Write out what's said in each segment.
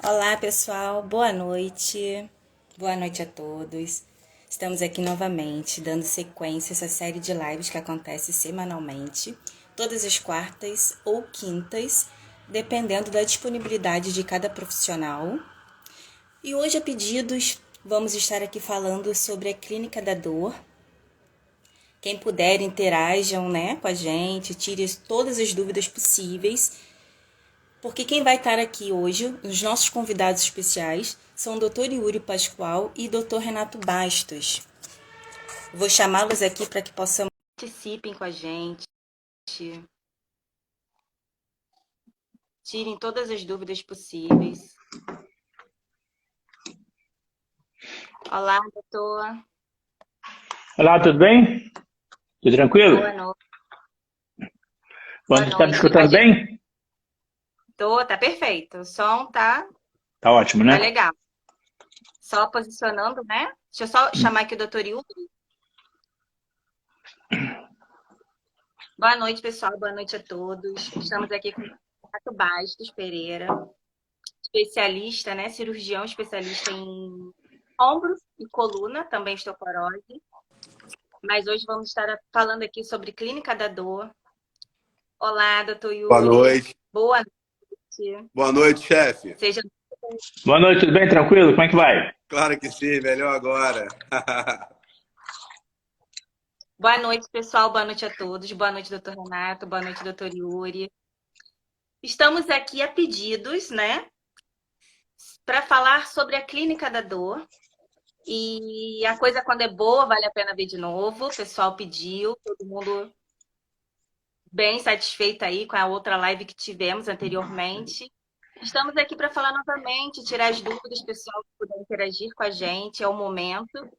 Olá, pessoal. Boa noite. Boa noite a todos. Estamos aqui novamente, dando sequência a essa série de lives que acontece semanalmente, todas as quartas ou quintas, dependendo da disponibilidade de cada profissional. E hoje, a pedidos, vamos estar aqui falando sobre a Clínica da Dor. Quem puder, interajam, com a gente, tire todas as dúvidas possíveis. Porque quem vai estar aqui hoje, os nossos convidados especiais, são o Dr. Yuri Pascoal e Dr. Renato Bastos. Vou chamá-los aqui para que possam participem com a gente, tirem todas as dúvidas possíveis. Olá, doutor. Olá, tudo bem? Tudo tranquilo? Boa noite. Você está me escutando bem? Tá perfeito. O som tá Tá ótimo, né? legal. Só posicionando, né? Deixa eu só chamar aqui o doutor Yuri. Boa noite, pessoal. Boa noite a todos. Estamos aqui com o Renato Bastos Pereira, especialista, cirurgião especialista em ombro e coluna, também osteoporose. Mas hoje vamos estar falando aqui sobre clínica da dor. Olá, doutor Yuri. Boa noite. Boa noite. Boa noite, chefe. Seja... Boa noite, tudo bem? Tranquilo? Como é que vai? Claro que sim, melhor agora. Boa noite, pessoal. Boa noite a todos. Boa noite, doutor Renato. Boa noite, doutor Yuri. Estamos aqui a pedidos, para falar sobre a clínica da dor. E a coisa, quando é boa, vale a pena ver de novo. O pessoal pediu, todo mundo bem satisfeito aí com a outra live que tivemos anteriormente. Estamos aqui para falar novamente, tirar as dúvidas, pessoal que puder interagir com a gente, é o momento.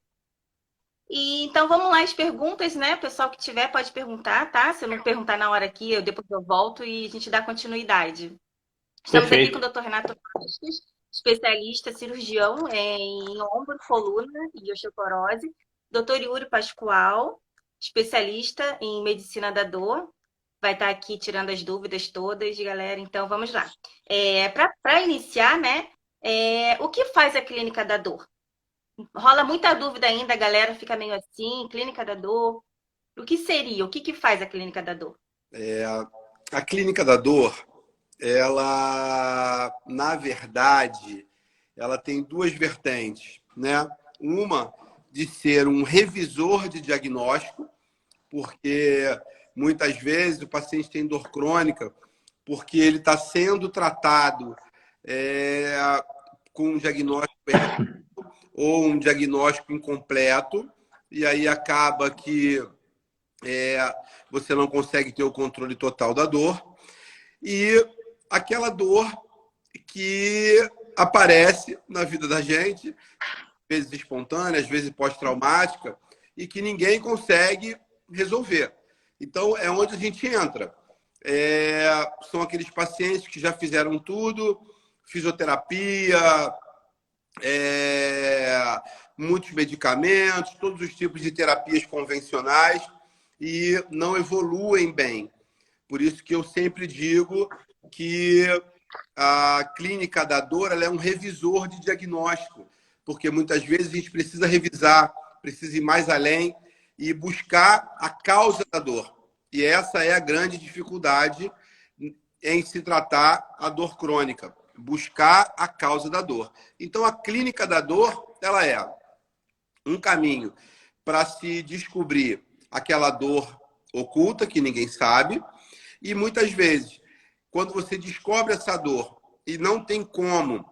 E então vamos lá, as perguntas, Pessoal que tiver pode perguntar, tá? Se eu não perguntar na hora aqui, depois eu volto e a gente dá continuidade. Estamos aqui com o Dr. Renato Bastos, especialista cirurgião em ombro, coluna e osteoporose. Dr. Yuri Pascoal, especialista em medicina da dor. Vai estar aqui tirando as dúvidas todas, galera. Então, vamos lá. Para iniciar, o que faz a clínica da dor? Rola muita dúvida ainda, a galera fica meio assim, clínica da dor. O que seria? O que faz a clínica da dor? A clínica da dor, ela, na verdade, ela tem duas vertentes, né? Uma de ser um revisor de diagnóstico, porque muitas vezes o paciente tem dor crônica porque ele está sendo tratado com um diagnóstico errado ou um diagnóstico incompleto, e aí acaba que você não consegue ter o controle total da dor. E aquela dor que aparece na vida da gente, às vezes espontânea, às vezes pós-traumática, e que ninguém consegue resolver. Então, é onde a gente entra. São aqueles pacientes que já fizeram tudo, fisioterapia, muitos medicamentos, todos os tipos de terapias convencionais e não evoluem bem. Por isso que eu sempre digo que a clínica da dor ela é um revisor de diagnóstico, porque muitas vezes a gente precisa revisar, precisa ir mais além e buscar a causa da dor. E essa é a grande dificuldade em se tratar a dor crônica, buscar a causa da dor. Então, a clínica da dor, ela é um caminho para se descobrir aquela dor oculta que ninguém sabe, e muitas vezes, quando você descobre essa dor e não tem como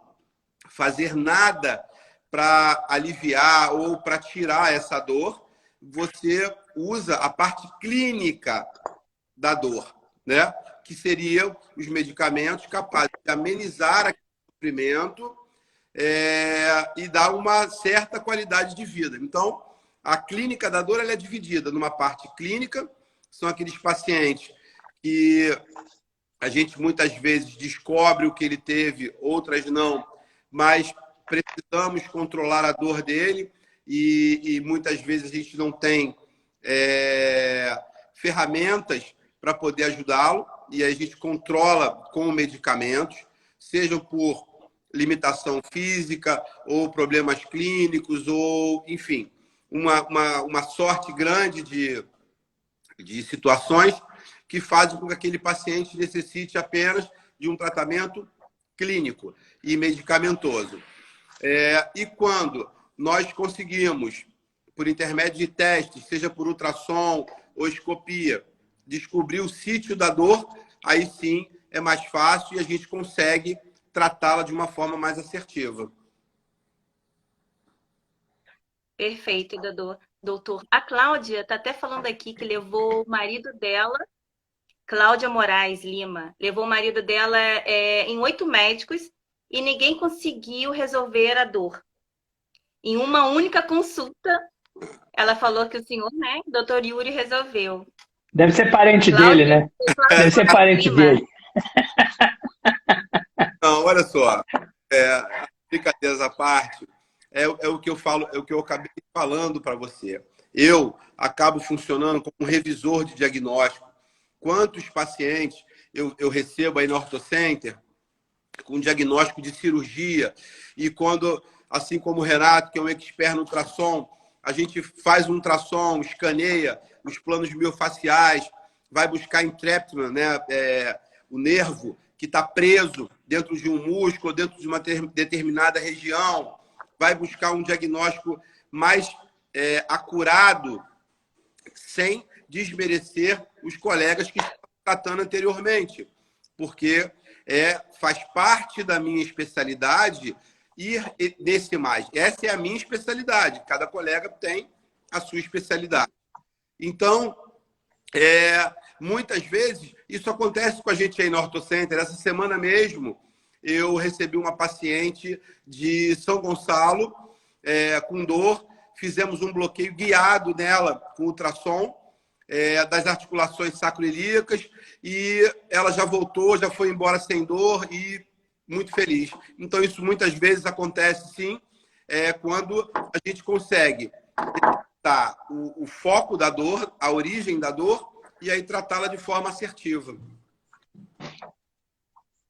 fazer nada para aliviar ou para tirar essa dor, você usa a parte clínica da dor, né? Que seriam os medicamentos capazes de amenizar aquele sofrimento e dar uma certa qualidade de vida. Então, a clínica da dor ela é dividida numa parte clínica, são aqueles pacientes que a gente muitas vezes descobre o que ele teve, outras não, mas precisamos controlar a dor dele e muitas vezes a gente não tem ferramentas para poder ajudá-lo e a gente controla com medicamentos, sejam por limitação física, ou problemas clínicos, ou, enfim, uma sorte grande de situações que fazem com que aquele paciente necessite apenas de um tratamento clínico e medicamentoso. E quando nós conseguimos, por intermédio de testes, seja por ultrassom ou escopia, descobrir o sítio da dor, aí sim é mais fácil e a gente consegue tratá-la de uma forma mais assertiva. Perfeito, doutor. A Cláudia está até falando aqui que levou o marido dela, Cláudia Moraes Lima, levou o marido dela em 8 médicos e ninguém conseguiu resolver a dor. Em uma única consulta, ela falou que o senhor, né, doutor Yuri, resolveu. Deve ser parente Cláudia, dele, né? Deve ser parente dele. Não, olha só, brincadeiras à parte, é o que eu falo, é o que eu acabei falando para você. Eu acabo funcionando como um revisor de diagnóstico. Quantos pacientes eu recebo aí no OrtoCenter com diagnóstico de cirurgia e quando, assim como o Renato, que é um expert no ultrassom, a gente faz um ultrassom, escaneia os planos miofaciais, vai buscar entréptimo, né, o nervo que está preso dentro de um músculo, dentro de uma determinada região, vai buscar um diagnóstico mais acurado, sem desmerecer os colegas que estavam tratando anteriormente, porque faz parte da minha especialidade ir nesse mais. Essa é a minha especialidade, cada colega tem a sua especialidade. Então, muitas vezes, isso acontece com a gente aí no OrtoCenter. Essa semana mesmo, eu recebi uma paciente de São Gonçalo com dor, fizemos um bloqueio guiado nela com ultrassom das articulações sacroiliacas e ela já voltou, já foi embora sem dor e muito feliz. Então, isso muitas vezes acontece, sim, quando a gente consegue tratar o foco da dor, a origem da dor, e aí tratá-la de forma assertiva.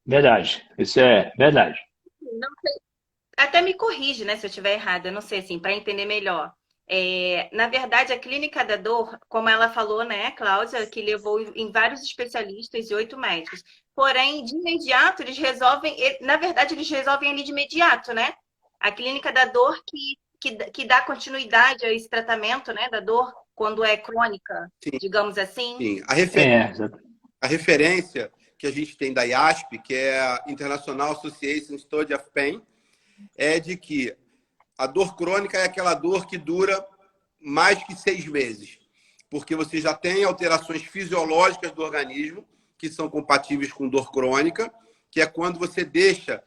Verdade, isso é verdade. Não sei, até me corrige, né, se eu estiver errada, eu não sei, assim, para entender melhor. Na verdade, a clínica da dor, como ela falou, né, Cláudia, que levou em vários especialistas e 8 médicos. Porém, de imediato, eles resolvem, na verdade, eles resolvem ali de imediato, né? A clínica da dor que dá continuidade a esse tratamento, né, da dor, quando é crônica, sim, digamos assim. Sim, a referência que a gente tem da IASP, que é a International Association Study of Pain, é de que a dor crônica é aquela dor que dura mais que 6 meses, porque você já tem alterações fisiológicas do organismo que são compatíveis com dor crônica, que é quando você deixa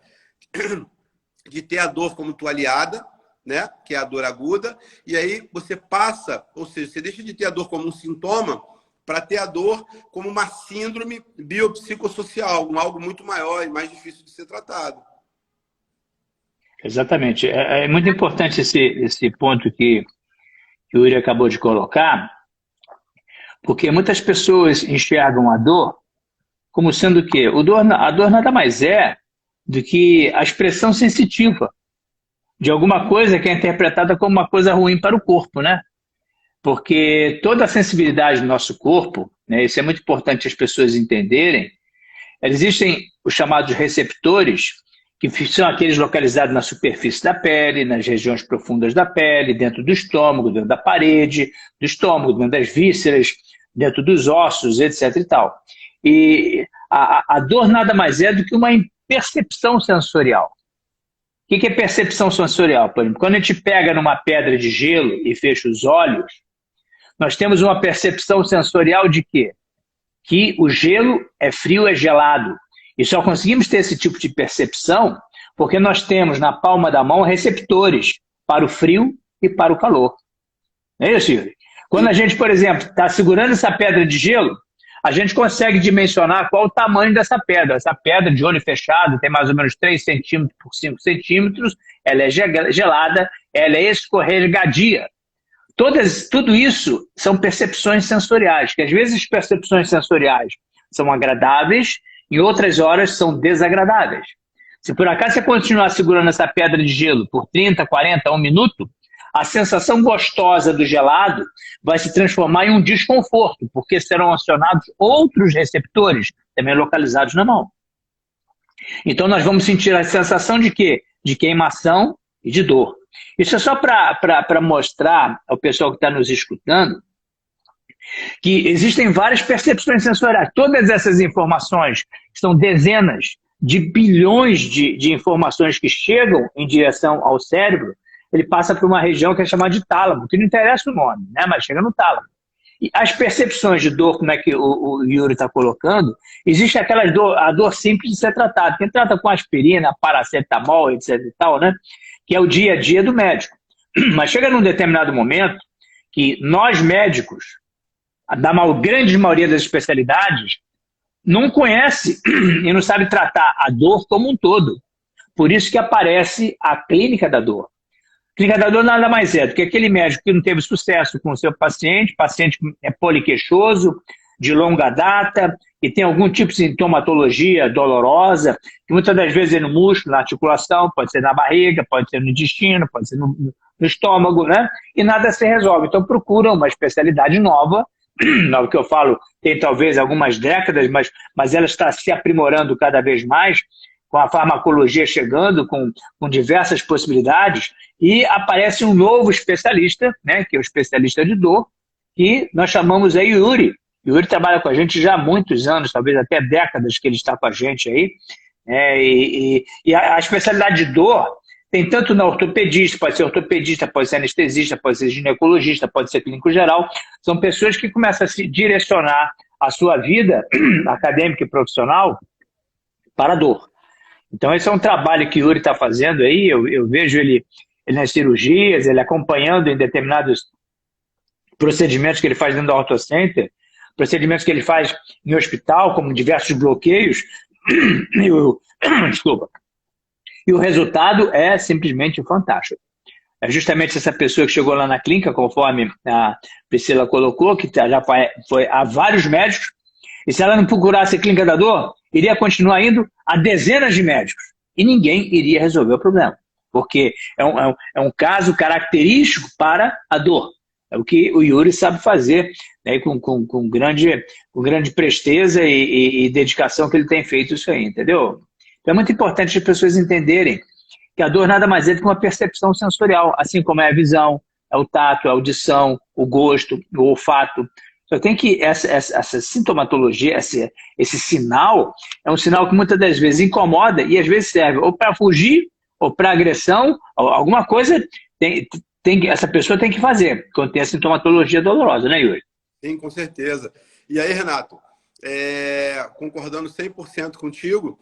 de ter a dor como tua aliada, né, que é a dor aguda, e aí você passa, ou seja, você deixa de ter a dor como um sintoma para ter a dor como uma síndrome biopsicossocial, algo muito maior e mais difícil de ser tratado. Exatamente. É muito importante esse ponto que o Yuri acabou de colocar, porque muitas pessoas enxergam a dor como sendo o quê? A dor nada mais é do que a expressão sensitiva de alguma coisa que é interpretada como uma coisa ruim para o corpo, né? Porque toda a sensibilidade do nosso corpo, né, isso é muito importante as pessoas entenderem, existem os chamados receptores, que são aqueles localizados na superfície da pele, nas regiões profundas da pele, dentro do estômago, dentro da parede do estômago, dentro das vísceras, dentro dos ossos, etc. e tal. E a dor nada mais é do que uma percepção sensorial. O que é percepção sensorial? Por exemplo, quando a gente pega numa pedra de gelo e fecha os olhos, nós temos uma percepção sensorial de quê? Que o gelo é frio, é gelado. E só conseguimos ter esse tipo de percepção porque nós temos na palma da mão receptores para o frio e para o calor. Não é isso, Yuri? Quando a gente, por exemplo, está segurando essa pedra de gelo, a gente consegue dimensionar qual o tamanho dessa pedra. Essa pedra de olho fechado tem mais ou menos 3 centímetros por 5 centímetros, ela é gelada, ela é escorregadia. Tudo isso são percepções sensoriais, que às vezes as percepções sensoriais são agradáveis, em outras horas são desagradáveis. Se por acaso você continuar segurando essa pedra de gelo por 30, 40, 1 minuto, a sensação gostosa do gelado vai se transformar em um desconforto, porque serão acionados outros receptores, também localizados na mão. Então nós vamos sentir a sensação de quê? De queimação e de dor. Isso é só para mostrar ao pessoal que está nos escutando que existem várias percepções sensoriais. Todas essas informações, que são dezenas de bilhões de informações que chegam em direção ao cérebro, ele passa por uma região que é chamada de tálamo, que não interessa o nome, né? Mas chega no tálamo. E as percepções de dor, como é que o Yuri está colocando, existe aquela dor, a dor simples de ser tratada. Quem trata com aspirina, paracetamol, etc. e tal, né? Que é o dia a dia do médico. Mas chega num determinado momento que nós médicos, da grande maioria das especialidades, não conhece e não sabe tratar a dor como um todo. Por isso que aparece a clínica da dor. A clínica da dor nada mais é do que aquele médico que não teve sucesso com o seu paciente é poliqueixoso, de longa data, que tem algum tipo de sintomatologia dolorosa, que muitas das vezes é no músculo, na articulação, pode ser na barriga, pode ser no intestino, pode ser no estômago, né? E nada se resolve. Então procura uma especialidade nova, o que eu falo tem talvez algumas décadas, mas ela está se aprimorando cada vez mais, com a farmacologia chegando, com diversas possibilidades, e aparece um novo especialista, né, que é o especialista de dor, que nós chamamos aí Yuri. Yuri trabalha com a gente já há muitos anos, talvez até décadas que ele está com a gente aí, e a especialidade de dor tem tanto na ortopedista, pode ser anestesista, pode ser ginecologista, pode ser clínico geral. São pessoas que começam a se direcionar a sua vida acadêmica e profissional para a dor. Então esse é um trabalho que o Yuri está fazendo aí, eu vejo ele nas cirurgias, ele acompanhando em determinados procedimentos que ele faz dentro do AutoCenter, procedimentos que ele faz em hospital, como diversos bloqueios, desculpa. E o resultado é simplesmente fantástico. É justamente essa pessoa que chegou lá na clínica, conforme a Priscila colocou, que já foi a vários médicos, e se ela não procurasse a clínica da dor, iria continuar indo a dezenas de médicos. E ninguém iria resolver o problema. Porque é um caso característico para a dor. É o que o Yuri sabe fazer, né, com grande presteza e dedicação que ele tem feito isso aí, entendeu? Então é muito importante as pessoas entenderem que a dor nada mais é do que uma percepção sensorial, assim como é a visão, é o tato, a audição, o gosto, o olfato. Só tem que essa sintomatologia, esse sinal, é um sinal que muitas das vezes incomoda e às vezes serve ou para fugir, ou para agressão, alguma coisa essa pessoa tem que fazer, quando tem a sintomatologia dolorosa, né, Yuri? Sim, com certeza. E aí, Renato, concordando 100% contigo,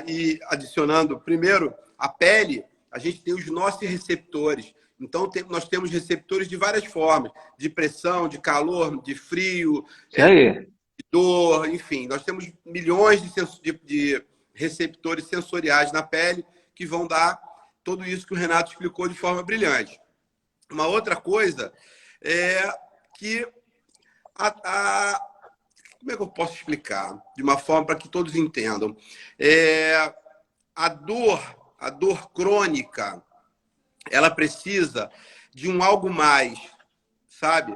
e adicionando, primeiro, a pele, a gente tem os nossos receptores. Então, nós temos receptores de várias formas, de pressão, de calor, de frio, de dor, enfim. Nós temos milhões de receptores sensoriais na pele que vão dar tudo isso que o Renato explicou de forma brilhante. Uma outra coisa é que como é que eu posso explicar? De uma forma para que todos entendam. A dor crônica, ela precisa de algo mais, sabe?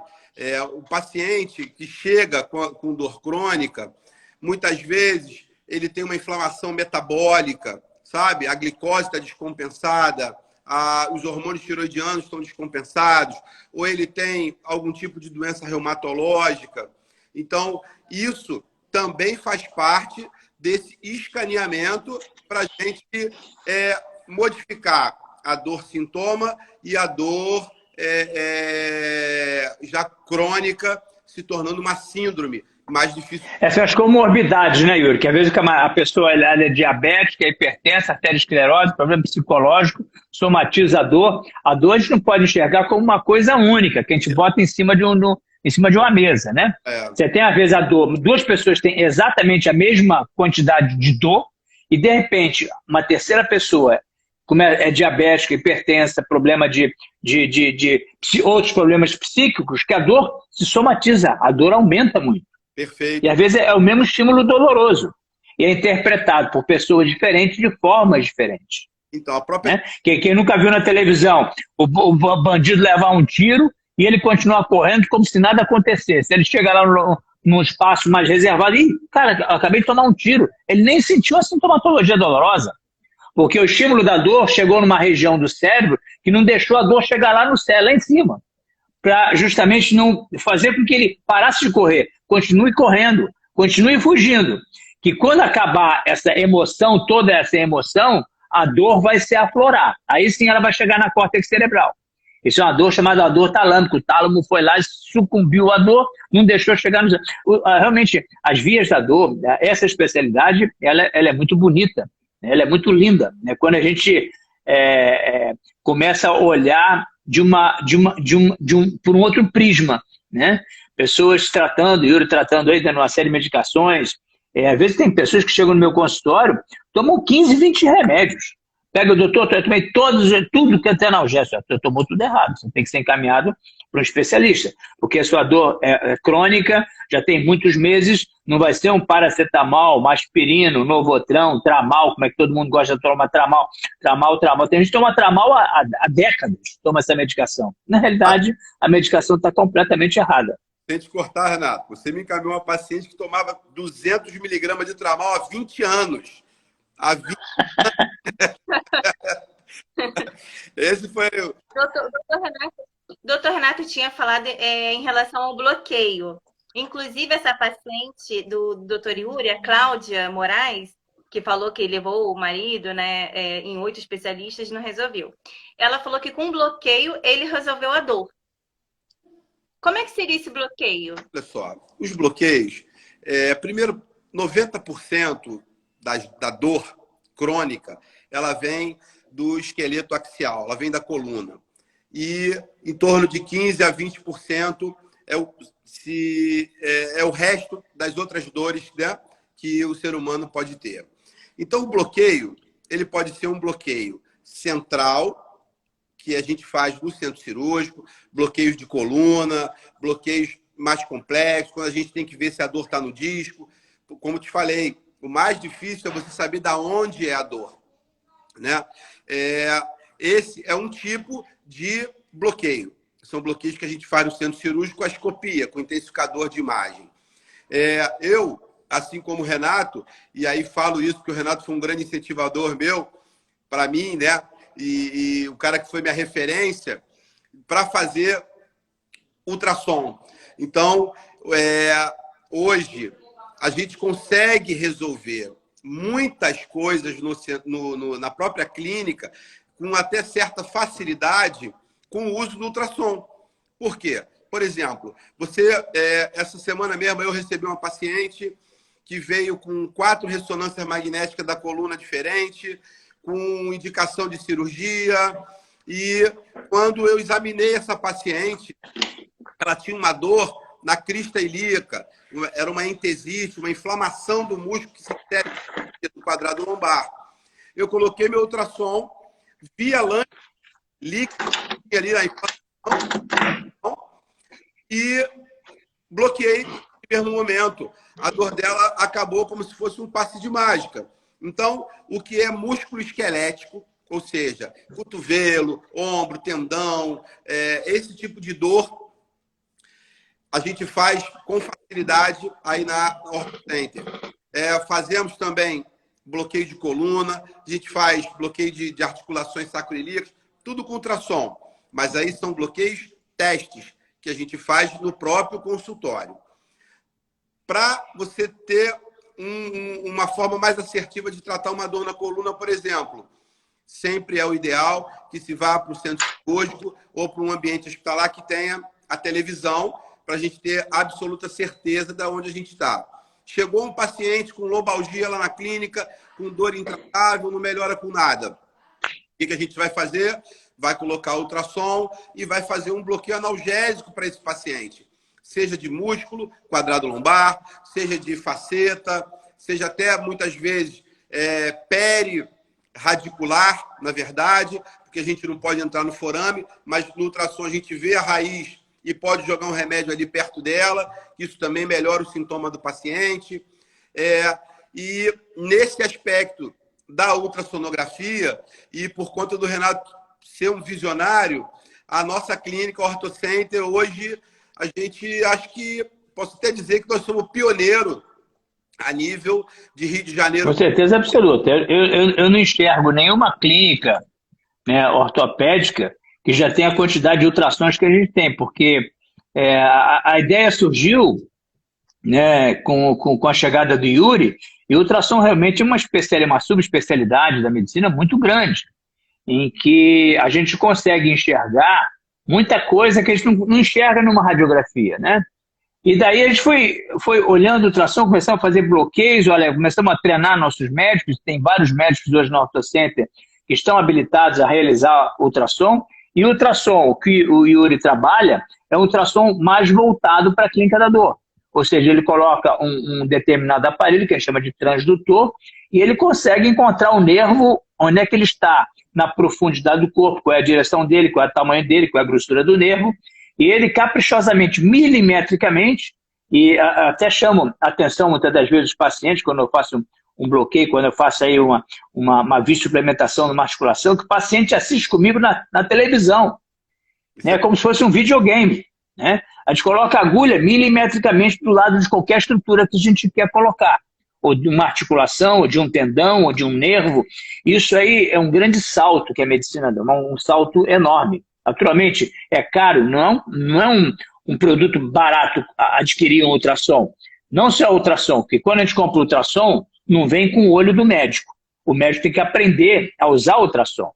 O paciente que chega com dor crônica, muitas vezes ele tem uma inflamação metabólica, sabe? A glicose está descompensada, os hormônios tiroidianos estão descompensados, ou ele tem algum tipo de doença reumatológica. Então, isso também faz parte desse escaneamento para a gente modificar a dor sintoma e a dor já crônica, se tornando uma síndrome mais difícil. Essas são as comorbidades, né, Yuri? Que às vezes a pessoa ela é diabética, hipertensa, arteriosclerose, problema psicológico, somatiza a dor. A dor a gente não pode enxergar como uma coisa única, que a gente bota em cima de uma mesa, né? Você tem, às vezes, a dor, duas pessoas têm exatamente a mesma quantidade de dor, e, de repente, uma terceira pessoa, como é diabética, hipertensa, problema de outros problemas psíquicos, que a dor se somatiza, a dor aumenta muito. Perfeito. E às vezes é o mesmo estímulo doloroso. e é interpretado por pessoas diferentes de formas diferentes. Então, a própria... Né? Quem nunca viu na televisão o bandido levar um tiro e ele continuar correndo como se nada acontecesse. Ele chega lá num espaço mais reservado e, cara, acabei de tomar um tiro. Ele nem sentiu a sintomatologia dolorosa, porque o estímulo da dor chegou numa região do cérebro que não deixou a dor chegar lá no cérebro, lá em cima, para justamente não fazer com que ele parasse de correr, continue correndo, continue fugindo, que quando acabar essa emoção, toda essa emoção, a dor vai se aflorar. Aí sim ela vai chegar na córtex cerebral. Isso é uma dor chamada dor talâmica. O tálamo foi lá e sucumbiu à dor, não deixou chegar no... Realmente, as vias da dor, essa especialidade, ela é muito bonita, ela é muito linda. Né? Quando a gente começa a olhar por um outro prisma, né? Pessoas tratando, Yuri tratando aí, dando uma série de medicações. Às vezes tem pessoas que chegam no meu consultório, tomam 15, 20 remédios. Pega o doutor, eu tomei tudo que é analgésico. Você tomou tudo errado. Você tem que ser encaminhado para um especialista. Porque a sua dor é crônica, já tem muitos meses, não vai ser um paracetamol, uma aspirina, um Novotrão, Tramal, como é que todo mundo gosta de tomar Tramal. Tem gente que toma Tramal há décadas, toma essa medicação. Na realidade, a medicação está completamente errada. Sem te cortar, Renato, você me encaminhou uma paciente que tomava 200 miligramas de Tramal há 20 anos. Há 20 anos. Esse foi o... Doutor Renato tinha falado em relação ao bloqueio. Inclusive, essa paciente do doutor Yuri, a Cláudia Moraes, que falou que levou o marido, né, em 8 especialistas, não resolveu. Ela falou que com bloqueio ele resolveu a dor. Como é que seria esse bloqueio? Olha só, os bloqueios, primeiro, 90% da dor crônica, ela vem do esqueleto axial, ela vem da coluna. E em torno de 15% a 20% é o resto das outras dores, né, que o ser humano pode ter. Então, o bloqueio, ele pode ser um bloqueio central, que a gente faz no centro cirúrgico, bloqueios de coluna, bloqueios mais complexos, quando a gente tem que ver se a dor está no disco. Como te falei, o mais difícil é você saber de onde é a dor. Né? Esse é um tipo de bloqueio. São bloqueios que a gente faz no centro cirúrgico com a escopia, com intensificador de imagem. Eu, assim como o Renato, e aí falo isso porque o Renato foi um grande incentivador meu, para mim, né? E o cara que foi minha referência para fazer ultrassom. Então, hoje, a gente consegue resolver muitas coisas na própria clínica com até certa facilidade com o uso do ultrassom. Por quê? Por exemplo, essa semana mesmo eu recebi uma paciente que veio com 4 ressonâncias magnéticas da coluna diferente, com indicação de cirurgia, e quando eu examinei essa paciente, ela tinha uma dor na crista ilíaca, era uma entesite, uma inflamação do músculo que se insere no quadrado lombar. Eu coloquei meu ultrassom, vi a lâmina líquida ali na inflamação e bloqueei no mesmo momento. A dor dela acabou como se fosse um passe de mágica. Então, o que é músculo esquelético, ou seja, cotovelo, ombro, tendão, esse tipo de dor, a gente faz com facilidade aí na OrthoCenter. Fazemos também bloqueio de coluna, a gente faz bloqueio de articulações sacroiliacas, tudo com ultrassom. Mas aí são bloqueios testes que a gente faz no próprio consultório. Para você ter uma forma mais assertiva de tratar uma dor na coluna, por exemplo, sempre é o ideal que se vá para o centro cirúrgico ou para um ambiente hospitalar que tenha a televisão, para a gente ter absoluta certeza de onde a gente está. Chegou um paciente com lombalgia lá na clínica, com dor intratável, não melhora com nada. O que a gente vai fazer? Vai colocar ultrassom e vai fazer um bloqueio analgésico para esse paciente. Seja de músculo, quadrado lombar, seja de faceta, seja até, muitas vezes, periradicular, na verdade, porque a gente não pode entrar no forame, mas no ultrassom a gente vê a raiz e pode jogar um remédio ali perto dela, isso também melhora o sintoma do paciente. E nesse aspecto da ultrassonografia, e por conta do Renato ser um visionário, a nossa clínica OrtoCenter, hoje, a gente, acho que, posso até dizer que nós somos pioneiro a nível de Rio de Janeiro. Com certeza absoluta. Eu não enxergo nenhuma clínica, né, ortopédica que já tem a quantidade de ultrassons que a gente tem, porque a ideia surgiu, né, com a chegada do Yuri, e o ultrassom realmente é uma subespecialidade da medicina muito grande, em que a gente consegue enxergar muita coisa que a gente não enxerga numa radiografia, né? E daí a gente foi olhando o ultrassom, começamos a fazer bloqueios, olha, começamos a treinar nossos médicos, tem vários médicos hoje no OrtoCenter que estão habilitados a realizar ultrassom, e o ultrassom que o Yuri trabalha é um ultrassom mais voltado para a clínica da dor. Ou seja, ele coloca um determinado aparelho, que a gente chama de transdutor, e ele consegue encontrar o nervo, onde é que ele está, na profundidade do corpo, qual é a direção dele, qual é o tamanho dele, qual é a grossura do nervo, e ele caprichosamente, milimetricamente, e até chamo a atenção muitas das vezes dos pacientes, quando eu faço um bloqueio, quando eu faço aí uma via-suplementação numa articulação, que o paciente assiste comigo na televisão, né, como se fosse um videogame, né? A gente coloca a agulha milimetricamente do lado de qualquer estrutura que a gente quer colocar, ou de uma articulação, ou de um tendão, ou de um nervo. Isso aí é um grande salto que a medicina dá, um salto enorme. Naturalmente, é caro, não é um produto barato adquirir um ultrassom. Não só ultrassom, porque quando a gente compra ultrassom, não vem com o olho do médico. O médico tem que aprender a usar o ultrassom.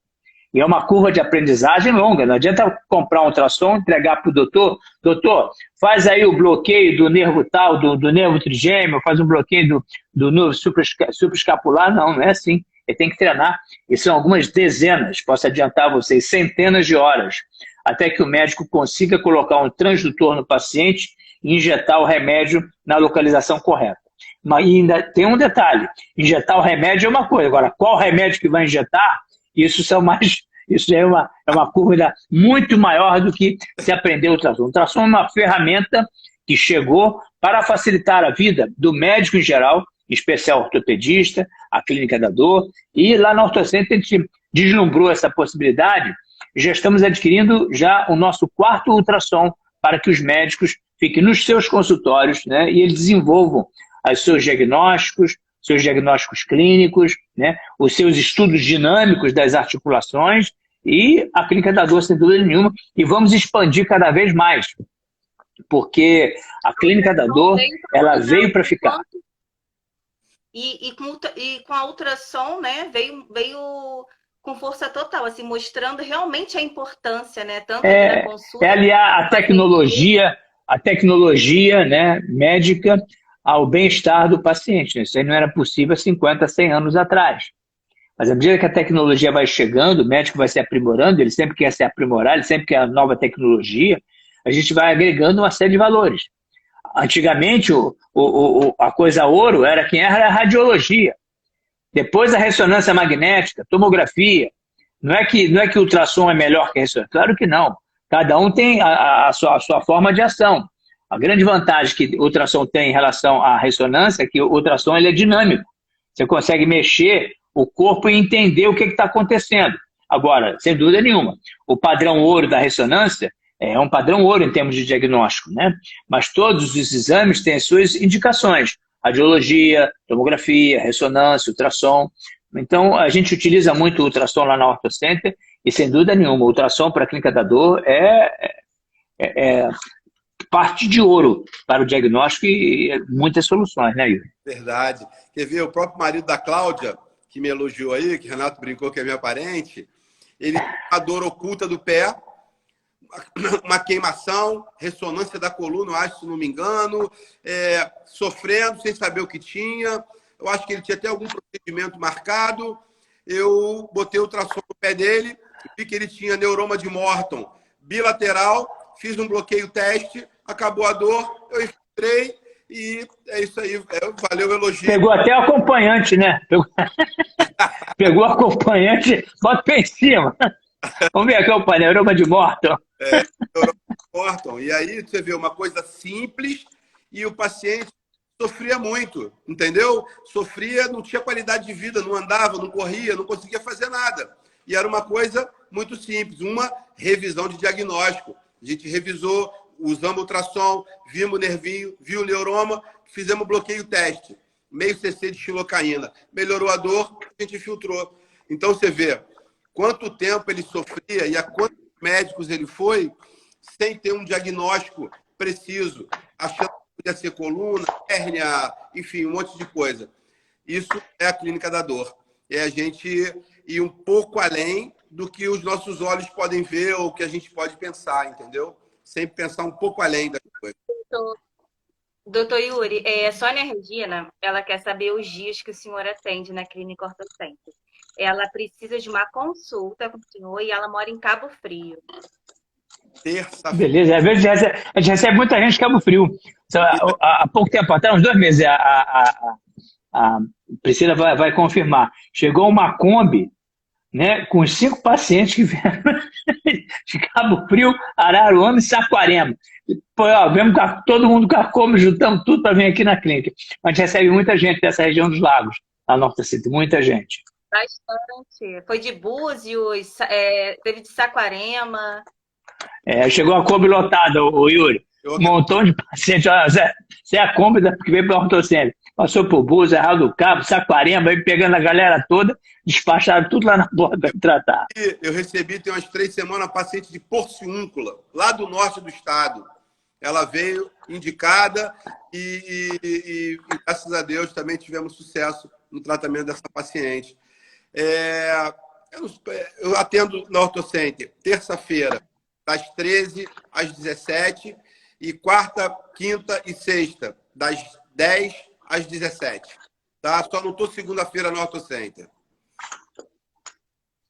E é uma curva de aprendizagem longa. Não adianta comprar um ultrassom, entregar para o doutor. Doutor, faz aí o bloqueio do nervo tal, do nervo trigêmeo, faz um bloqueio do nervo supraescapular. Não é assim. Ele tem que treinar. E são algumas dezenas, posso adiantar a vocês, centenas de horas, até que o médico consiga colocar um transdutor no paciente e injetar o remédio na localização correta. Mas ainda tem um detalhe. Injetar o remédio é uma coisa. Agora, qual remédio que vai injetar? Isso é uma curva muito maior do que se aprender o ultrassom. O ultrassom é uma ferramenta que chegou para facilitar a vida do médico em geral, em especial ortopedista, a clínica da dor, e lá na OrtoCenter a gente deslumbrou essa possibilidade e já estamos adquirindo já o nosso 4º ultrassom para que os médicos fiquem nos seus consultórios, né, e eles desenvolvam os seus diagnósticos clínicos, né, os seus estudos dinâmicos das articulações e a clínica da dor, sem dúvida nenhuma, e vamos expandir cada vez mais, porque a clínica da dor, ela veio para ficar. E com a ultrassom, né, veio com força total, assim, mostrando realmente a importância, né, tanto da consulta... É aliar a tecnologia, né, médica ao bem-estar do paciente. Isso aí não era possível há 50, 100 anos atrás. Mas à medida que a tecnologia vai chegando, o médico vai se aprimorando, ele sempre quer se aprimorar, ele sempre quer nova tecnologia, a gente vai agregando uma série de valores. Antigamente, a coisa ouro era quem era a radiologia. Depois a ressonância magnética, tomografia. Não é que o ultrassom é melhor que a ressonância. Claro que não. Cada um tem a sua forma de ação. A grande vantagem que o ultrassom tem em relação à ressonância é que o ultrassom ele é dinâmico. Você consegue mexer o corpo e entender o que está acontecendo. Agora, sem dúvida nenhuma, o padrão ouro da ressonância é um padrão ouro em termos de diagnóstico, né? Mas todos os exames têm as suas indicações. Radiologia, tomografia, ressonância, ultrassom. Então, a gente utiliza muito o ultrassom lá na OrtoCenter e, sem dúvida nenhuma, o ultrassom para a clínica da dor é parte de ouro para o diagnóstico e muitas soluções, né, Yuri? Verdade. Quer ver, o próprio marido da Cláudia, que me elogiou aí, que o Renato brincou que é minha parente, ele tem uma dor oculta do pé, uma queimação, ressonância da coluna, eu acho, se não me engano, sofrendo, sem saber o que tinha. Eu acho que ele tinha até algum procedimento marcado. Eu botei o ultrassom no pé dele, vi que ele tinha neuroma de Morton bilateral, fiz um bloqueio teste, acabou a dor, eu infiltrei e é isso aí. Valeu o elogio. Pegou até o acompanhante, né? Pegou o acompanhante, bota o pé em cima. Vamos ver aqui o neuroma de Morton. Neuroma de Morton. E aí você vê uma coisa simples e o paciente sofria muito, entendeu? Sofria, não tinha qualidade de vida, não andava, não corria, não conseguia fazer nada. E era uma coisa muito simples, uma revisão de diagnóstico. A gente revisou, usamos ultrassom, vimos o nervinho, viu o neuroma, fizemos bloqueio teste, meio cc de xilocaína. Melhorou a dor, a gente filtrou. Então você vê quanto tempo ele sofria e a quantos médicos ele foi sem ter um diagnóstico preciso, achando que podia ser coluna, hérnia, enfim, um monte de coisa. Isso é a clínica da dor. É a gente ir um pouco além do que os nossos olhos podem ver ou que a gente pode pensar, entendeu? Sempre pensar um pouco além das coisas. Doutor Yuri, Sônia Regina, ela quer saber os dias que o senhor atende na clínica ortocêntrica. Ela precisa de uma consulta com o senhor e ela mora em Cabo Frio. Terça-feira. Beleza, às vezes a gente recebe muita gente de Cabo Frio. Há pouco tempo atrás, uns 2 meses, a Priscila vai confirmar. Chegou uma Kombi, né, com os 5 pacientes que vieram de Cabo Frio, Araruama e Saquarema. Pô, ó, vemos todo mundo com a Kombi, juntamos tudo para vir aqui na clínica. A gente recebe muita gente dessa região dos lagos, lá no Norte City, muita gente. Bastante. Foi de Búzios, teve de Saquarema. Chegou a Kombi lotada, o Yuri. Um montão de pacientes. Você é a Kombi que veio para o ortocêntrico. Passou por Búzios, Arraial do Cabo, Saquarema, veio pegando a galera toda, despacharam tudo lá na porta para tratar. Eu recebi, tem umas 3 semanas, uma paciente de Porciúncula, lá do norte do estado. Ela veio indicada e graças a Deus, também tivemos sucesso no tratamento dessa paciente. Eu atendo na Ortocenter terça-feira, das 13 às 17 e quarta, quinta e sexta, das 10 às 17. Tá? Só não estou segunda-feira no Ortocenter.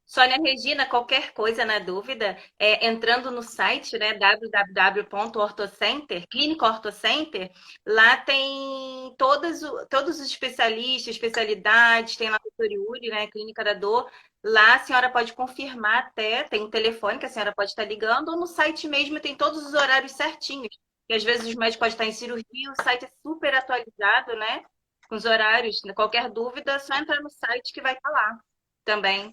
Sônia Regina, qualquer coisa na dúvida, entrando no site, né, www.ortocenter, Clínica Ortocenter, lá tem todos os especialistas, especialidades, tem lá o Dr. Yuri, né, Clínica da Dor. Lá a senhora pode confirmar até, tem um telefone que a senhora pode estar ligando, ou no site mesmo tem todos os horários certinhos. E às vezes os médicos podem estar em cirurgia, o site é super atualizado, né, com os horários. Qualquer dúvida, é só entrar no site que vai estar lá também.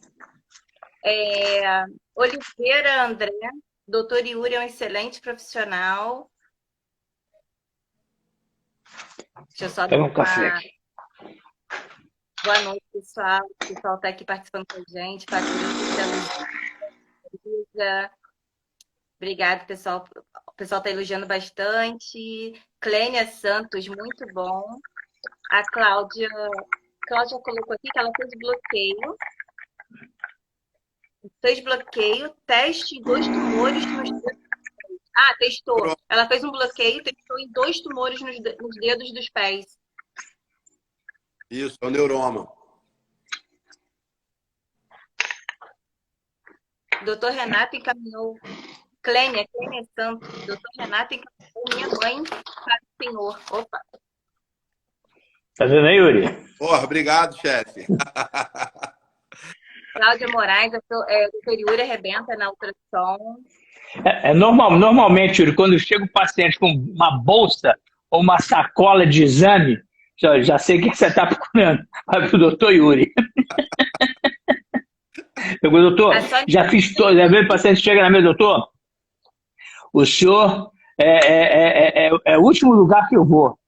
Oliveira André, doutor Yuri é um excelente profissional. Deixa eu só dar um café aqui. Boa noite, pessoal. O pessoal está aqui participando com a gente. Patrícia, Luísa. Obrigada, pessoal. O pessoal está elogiando bastante. Clênia Santos, muito bom. A Cláudia colocou aqui que ela fez bloqueio. Fez bloqueio, teste em 2 tumores nos dedos. Testou. Ela fez um bloqueio, testou em 2 tumores nos dedos dos pés. Isso, é o neuroma. Doutor Renato encaminhou. Clênia Santos. Doutor Renato encaminhou minha mãe para o senhor. Opa. Tá vendo aí, Yuri? Porra, obrigado, chefe. Cláudia Moraes, doutor Yuri arrebenta na ultrassom. Normalmente, Yuri, quando chega o paciente com uma bolsa ou uma sacola de exame, já sei o que você está procurando. Vai para o doutor Yuri. Eu digo, doutor, já fiz todo. Às vezes o paciente chega na mesa, doutor, o senhor é o último lugar que eu vou.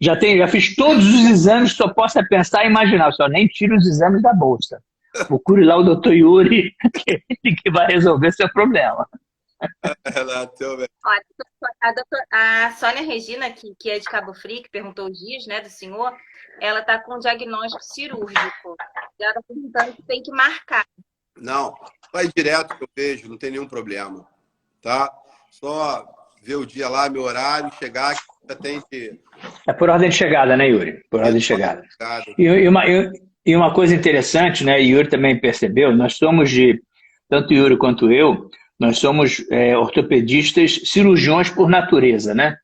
Já fiz todos os exames que eu possa pensar e imaginar. Só nem tiro os exames da bolsa. Procure lá o doutor Yuri, que vai resolver seu problema. Olha, a Sônia Regina, que é de Cabo Frio, que perguntou os dias, né, do senhor, ela está com diagnóstico cirúrgico. E ela está perguntando se tem que marcar. Não, vai direto que eu vejo, não tem nenhum problema. Tá? Só ver o dia lá, meu horário, chegar, que já tem que... É por ordem de chegada, né, Yuri? Por ordem de chegada. E uma coisa interessante, né, Yuri também percebeu, nós somos tanto Yuri quanto eu, nós somos ortopedistas cirurgiões por natureza, né?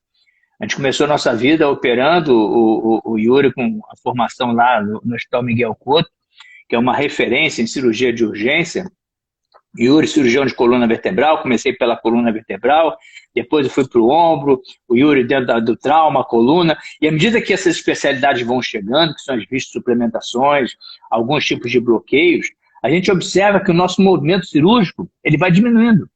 A gente começou a nossa vida operando o Yuri com a formação lá no Hospital Miguel Couto, que é uma referência em cirurgia de urgência, Yuri, cirurgião de coluna vertebral, comecei pela coluna vertebral, depois eu fui para o ombro, o Yuri dentro do trauma, coluna, e à medida que essas especialidades vão chegando, que são as vistas suplementações, alguns tipos de bloqueios, a gente observa que o nosso movimento cirúrgico ele vai diminuindo.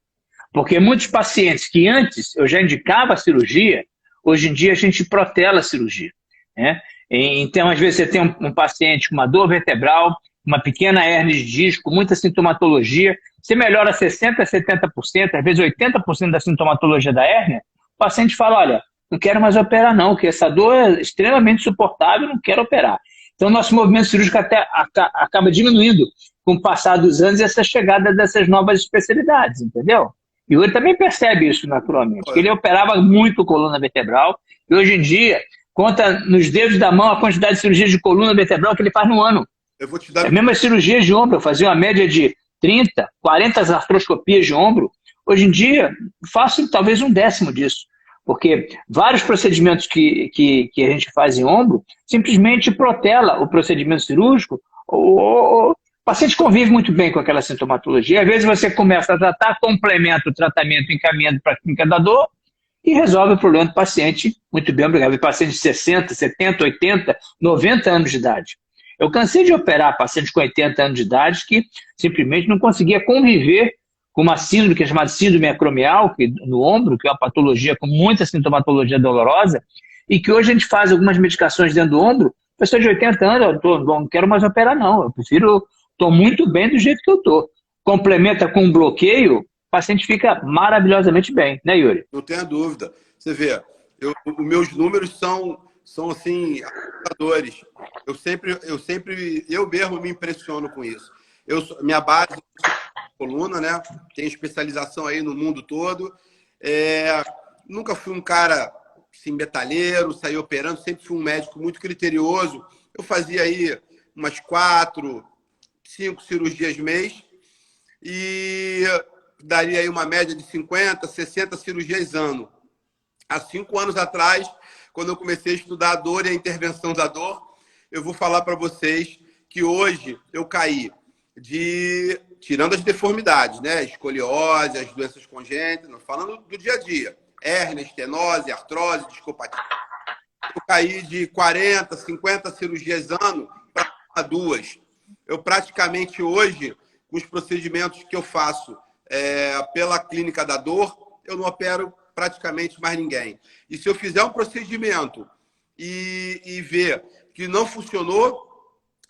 Porque muitos pacientes que antes eu já indicava a cirurgia, hoje em dia a gente protela a cirurgia, né? Então, às vezes, você tem um paciente com uma dor vertebral, uma pequena hérnia de disco, muita sintomatologia, você melhora 60%, 70%, às vezes 80% da sintomatologia da hérnia, o paciente fala, olha, não quero mais operar não, porque essa dor é extremamente insuportável, não quero operar. Então, nosso movimento cirúrgico até acaba diminuindo com o passar dos anos e essa chegada dessas novas especialidades, entendeu? E ele também percebe isso naturalmente, porque ele operava muito coluna vertebral e hoje em dia conta nos dedos da mão a quantidade de cirurgias de coluna vertebral que ele faz no ano. Eu vou te dar... É mesmo as cirurgias de ombro, eu fazia uma média de 30, 40 artroscopias de ombro. Hoje em dia, faço talvez 1/10 disso, porque vários procedimentos que a gente faz em ombro simplesmente protela o procedimento cirúrgico. O paciente convive muito bem com aquela sintomatologia. Às vezes você começa a tratar, complementa o tratamento encaminhando para a clínica da dor e resolve o problema do paciente muito bem, obrigado. O paciente de 60, 70, 80, 90 anos de idade. Eu cansei de operar pacientes com 80 anos de idade que simplesmente não conseguia conviver com uma síndrome que é chamada síndrome acromial, no ombro, que é uma patologia com muita sintomatologia dolorosa, e que hoje a gente faz algumas medicações dentro do ombro. Pessoa de 80 anos, eu não quero mais operar não, eu prefiro, estou muito bem do jeito que eu estou. Complementa com um bloqueio, o paciente fica maravilhosamente bem, né, Yuri? Não tenha dúvida. Você vê, os meus números são assim, assustadores. Eu mesmo me impressiono com isso. Minha base é coluna, né? Tenho especialização aí no mundo todo. Nunca fui um cara assim, metalheiro, saí operando, sempre fui um médico muito criterioso. Eu fazia aí umas 4, 5 cirurgias mês e daria aí uma média de 50, 60 cirurgias ano. Há 5 anos atrás, quando eu comecei a estudar a dor e a intervenção da dor, eu vou falar para vocês que hoje eu caí tirando as deformidades, né? Escoliose, as doenças congênitas, falando do dia a dia. Hérnia, estenose, artrose, discopatia. Eu caí de 40, 50 cirurgias ano para 2. Eu praticamente hoje, com os procedimentos que eu faço pela clínica da dor, eu não opero praticamente mais ninguém. E se eu fizer um procedimento e ver que não funcionou,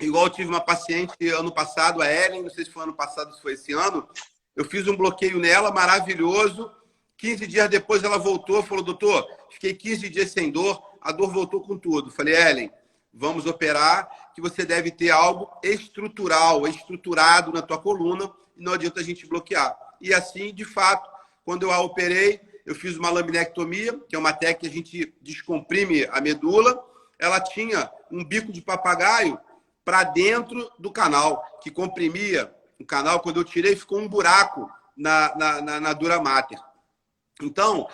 igual eu tive uma paciente ano passado, a Ellen, não sei se foi ano passado, se foi esse ano, eu fiz um bloqueio nela, maravilhoso. 15 dias depois ela voltou, falou, doutor, fiquei 15 dias sem dor, a dor voltou com tudo. Falei, Ellen, vamos operar, que você deve ter algo estrutural, estruturado na tua coluna, e não adianta a gente bloquear. E assim, de fato, quando eu a operei, eu fiz uma laminectomia, que é uma técnica que a gente descomprime a medula. Ela tinha um bico de papagaio para dentro do canal, que comprimia o canal. Quando eu tirei, ficou um buraco na dura mater. Então,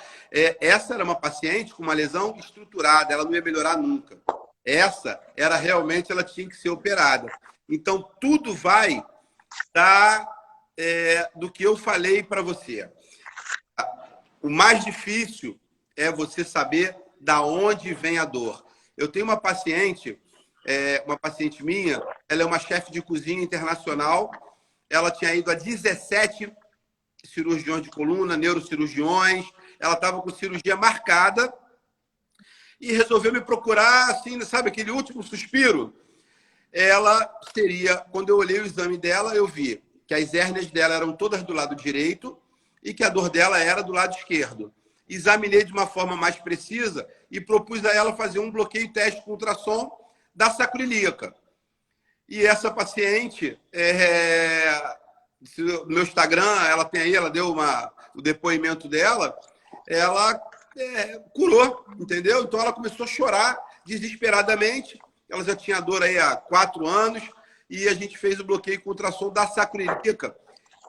essa era uma paciente com uma lesão estruturada, ela não ia melhorar nunca. Essa era realmente, ela tinha que ser operada. Então, tudo vai do que eu falei para você. O mais difícil é você saber da onde vem a dor. Eu tenho uma paciente minha, ela é uma chefe de cozinha internacional, ela tinha ido a 17 cirurgiões de coluna, neurocirurgiões, ela estava com cirurgia marcada e resolveu me procurar, assim, sabe, aquele último suspiro. Ela seria, quando eu olhei o exame dela, eu vi que as hérnias dela eram todas do lado direito e que a dor dela era do lado esquerdo. Examinei de uma forma mais precisa e propus a ela fazer um bloqueio teste com ultrassom da sacroiliaca. E essa paciente, no meu Instagram, ela tem aí, ela deu o depoimento dela, ela curou, entendeu? Então ela começou a chorar desesperadamente. Ela já tinha dor aí há 4 anos e a gente fez o bloqueio com ultrassom da sacroiliaca.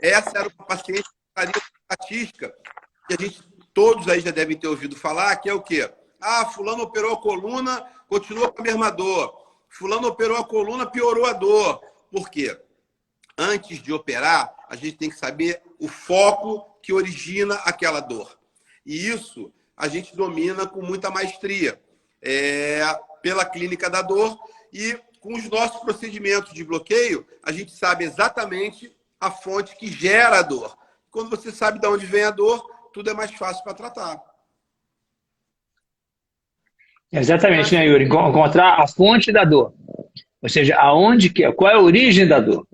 Essa era uma paciente estatística que a gente todos aí já devem ter ouvido falar, que é o quê? Ah, fulano operou a coluna, continuou com a mesma dor. Fulano operou a coluna, piorou a dor. Por quê? antes de operar, a gente tem que saber o foco que origina aquela dor. E isso a gente domina com muita maestria pela clínica da dor e com os nossos procedimentos de bloqueio, a gente sabe exatamente a fonte que gera a dor. Quando você sabe de onde vem a dor, tudo é mais fácil para tratar. Exatamente, né, Yuri? Encontrar a fonte da dor. Ou seja, qual é a origem da dor?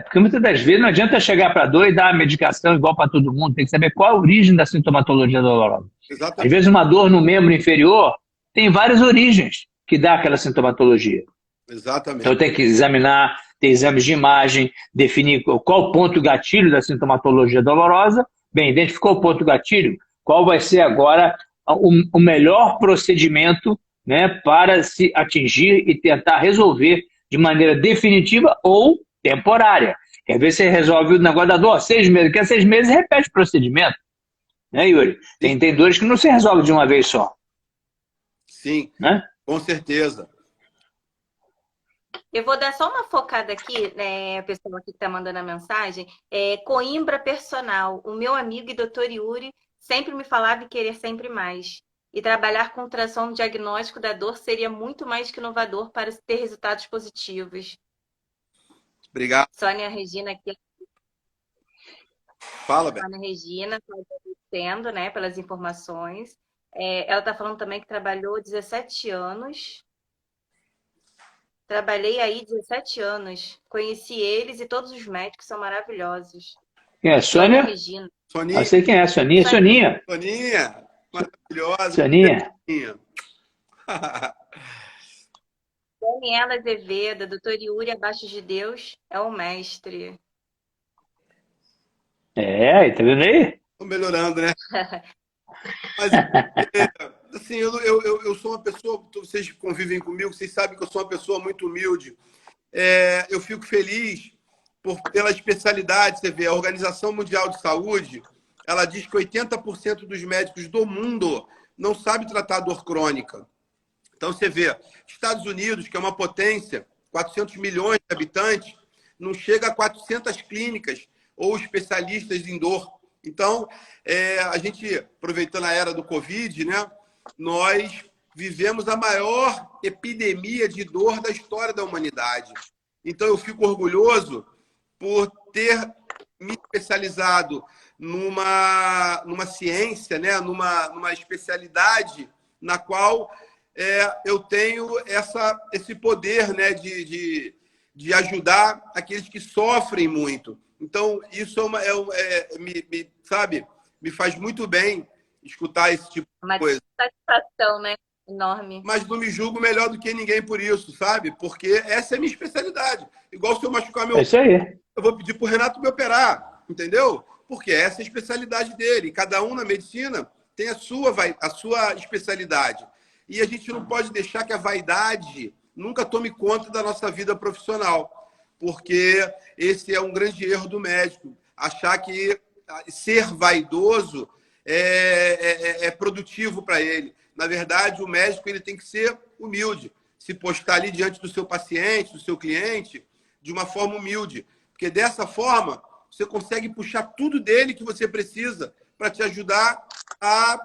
Porque muitas das vezes não adianta chegar para a dor e dar a medicação igual para todo mundo. Tem que saber qual é a origem da sintomatologia dolorosa. Às Exatamente. vezes uma dor no membro inferior tem várias origens que dá aquela sintomatologia. Exatamente. Então tem que examinar, ter exames de imagem, definir qual o ponto gatilho da sintomatologia dolorosa. Bem, identificou o ponto gatilho, qual vai ser agora o melhor procedimento, né, para se atingir e tentar resolver de maneira definitiva ou temporária. Às vezes você resolve o negócio da dor 6 meses, daqui a 6 meses repete o procedimento. Né, Yuri? Tem dores que não se resolve de uma vez só. Sim, né? Com certeza. Eu vou dar só uma focada aqui, né, a pessoa aqui que está mandando a mensagem. Coimbra Personal. O meu amigo e doutor Yuri sempre me falava em querer sempre mais. E trabalhar com ultrassom no diagnóstico da dor seria muito mais que inovador para ter resultados positivos. Obrigado. Sônia Regina aqui. Fala, Beto. Sônia Regina, está agradecendo, né, pelas informações. Ela está falando também que trabalhou 17 anos. Trabalhei aí 17 anos. Conheci eles e todos os médicos são maravilhosos. Quem é? Sônia Sônia? Regina. Soninha. Eu sei quem é, Soninha. Soninha. Soninha. Maravilhosa. Soninha. Daniela Azevedo, doutor Yuri Abaixo de Deus, é o mestre. Tá vendo aí? Estou melhorando, né? Mas, assim, eu sou uma pessoa, vocês convivem comigo, vocês sabem que eu sou uma pessoa muito humilde. Eu fico feliz pela especialidade. Você vê, a Organização Mundial de Saúde, ela diz que 80% dos médicos do mundo não sabem tratar dor crônica. Então, você vê, Estados Unidos, que é uma potência, 400 milhões de habitantes, não chega a 400 clínicas ou especialistas em dor. Então, a gente, aproveitando a era do Covid, né, nós vivemos a maior epidemia de dor da história da humanidade. Então, eu fico orgulhoso por ter me especializado numa ciência, né, numa especialidade na qual eu tenho esse poder, né, de ajudar aqueles que sofrem muito. Então, isso me faz muito bem escutar esse tipo de coisa. Uma satisfação, né? Enorme. Mas não me julgo melhor do que ninguém por isso, sabe? Porque essa é a minha especialidade. Igual se eu machucar meu... É isso aí. Eu vou pedir para o Renato me operar, entendeu? Porque essa é a especialidade dele. Cada um na medicina tem a sua especialidade. E a gente não pode deixar que a vaidade nunca tome conta da nossa vida profissional, porque esse é um grande erro do médico, achar que ser vaidoso é produtivo para ele. Na verdade, o médico ele tem que ser humilde, se postar ali diante do seu paciente, do seu cliente, de uma forma humilde, porque dessa forma você consegue puxar tudo dele que você precisa para te ajudar a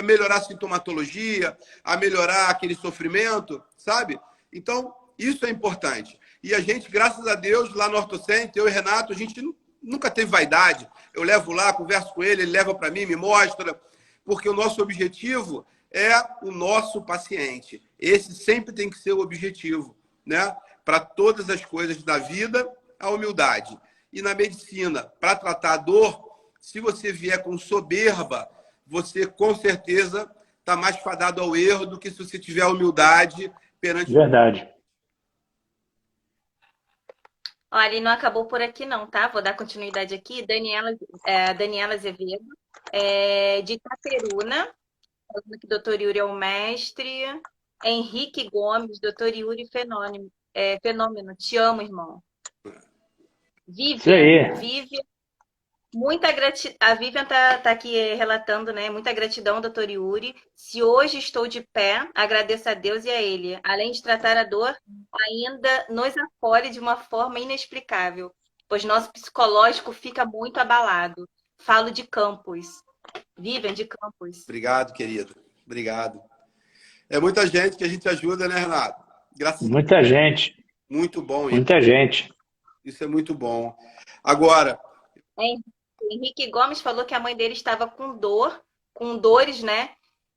melhorar a sintomatologia, a melhorar aquele sofrimento, sabe? Então, isso é importante. E a gente, graças a Deus, lá no OrtoCenter, eu e Renato, a gente nunca teve vaidade. Eu levo lá, converso com ele, ele leva para mim, me mostra, porque o nosso objetivo é o nosso paciente. Esse sempre tem que ser o objetivo, né? Para todas as coisas da vida, a humildade. E na medicina, para tratar a dor, se você vier com soberba, você com certeza está mais fadado ao erro do que se você tiver humildade perante... Verdade. Olha, e não acabou por aqui não, tá? Vou dar continuidade aqui. Daniela Azevedo, de Itaperuna, falando que doutor Yuri é o mestre. Henrique Gomes, doutor Yuri Fenômeno. Te amo, irmão. Isso aí. Vivian Muita gratidão. A Vivian tá aqui relatando, né? Muita gratidão, doutor Yuri. Se hoje estou de pé, agradeço a Deus e a Ele. Além de tratar a dor, ainda nos acolhe de uma forma inexplicável, pois nosso psicológico fica muito abalado. Falo de Campos. Vivian, de Campos. Obrigado, querido. Obrigado. É muita gente que a gente ajuda, né, Renato? Graças a Deus. Muita gente. Muito bom isso. Muita gente. Isso é muito bom. Agora... O Henrique Gomes falou que a mãe dele estava com dores, né?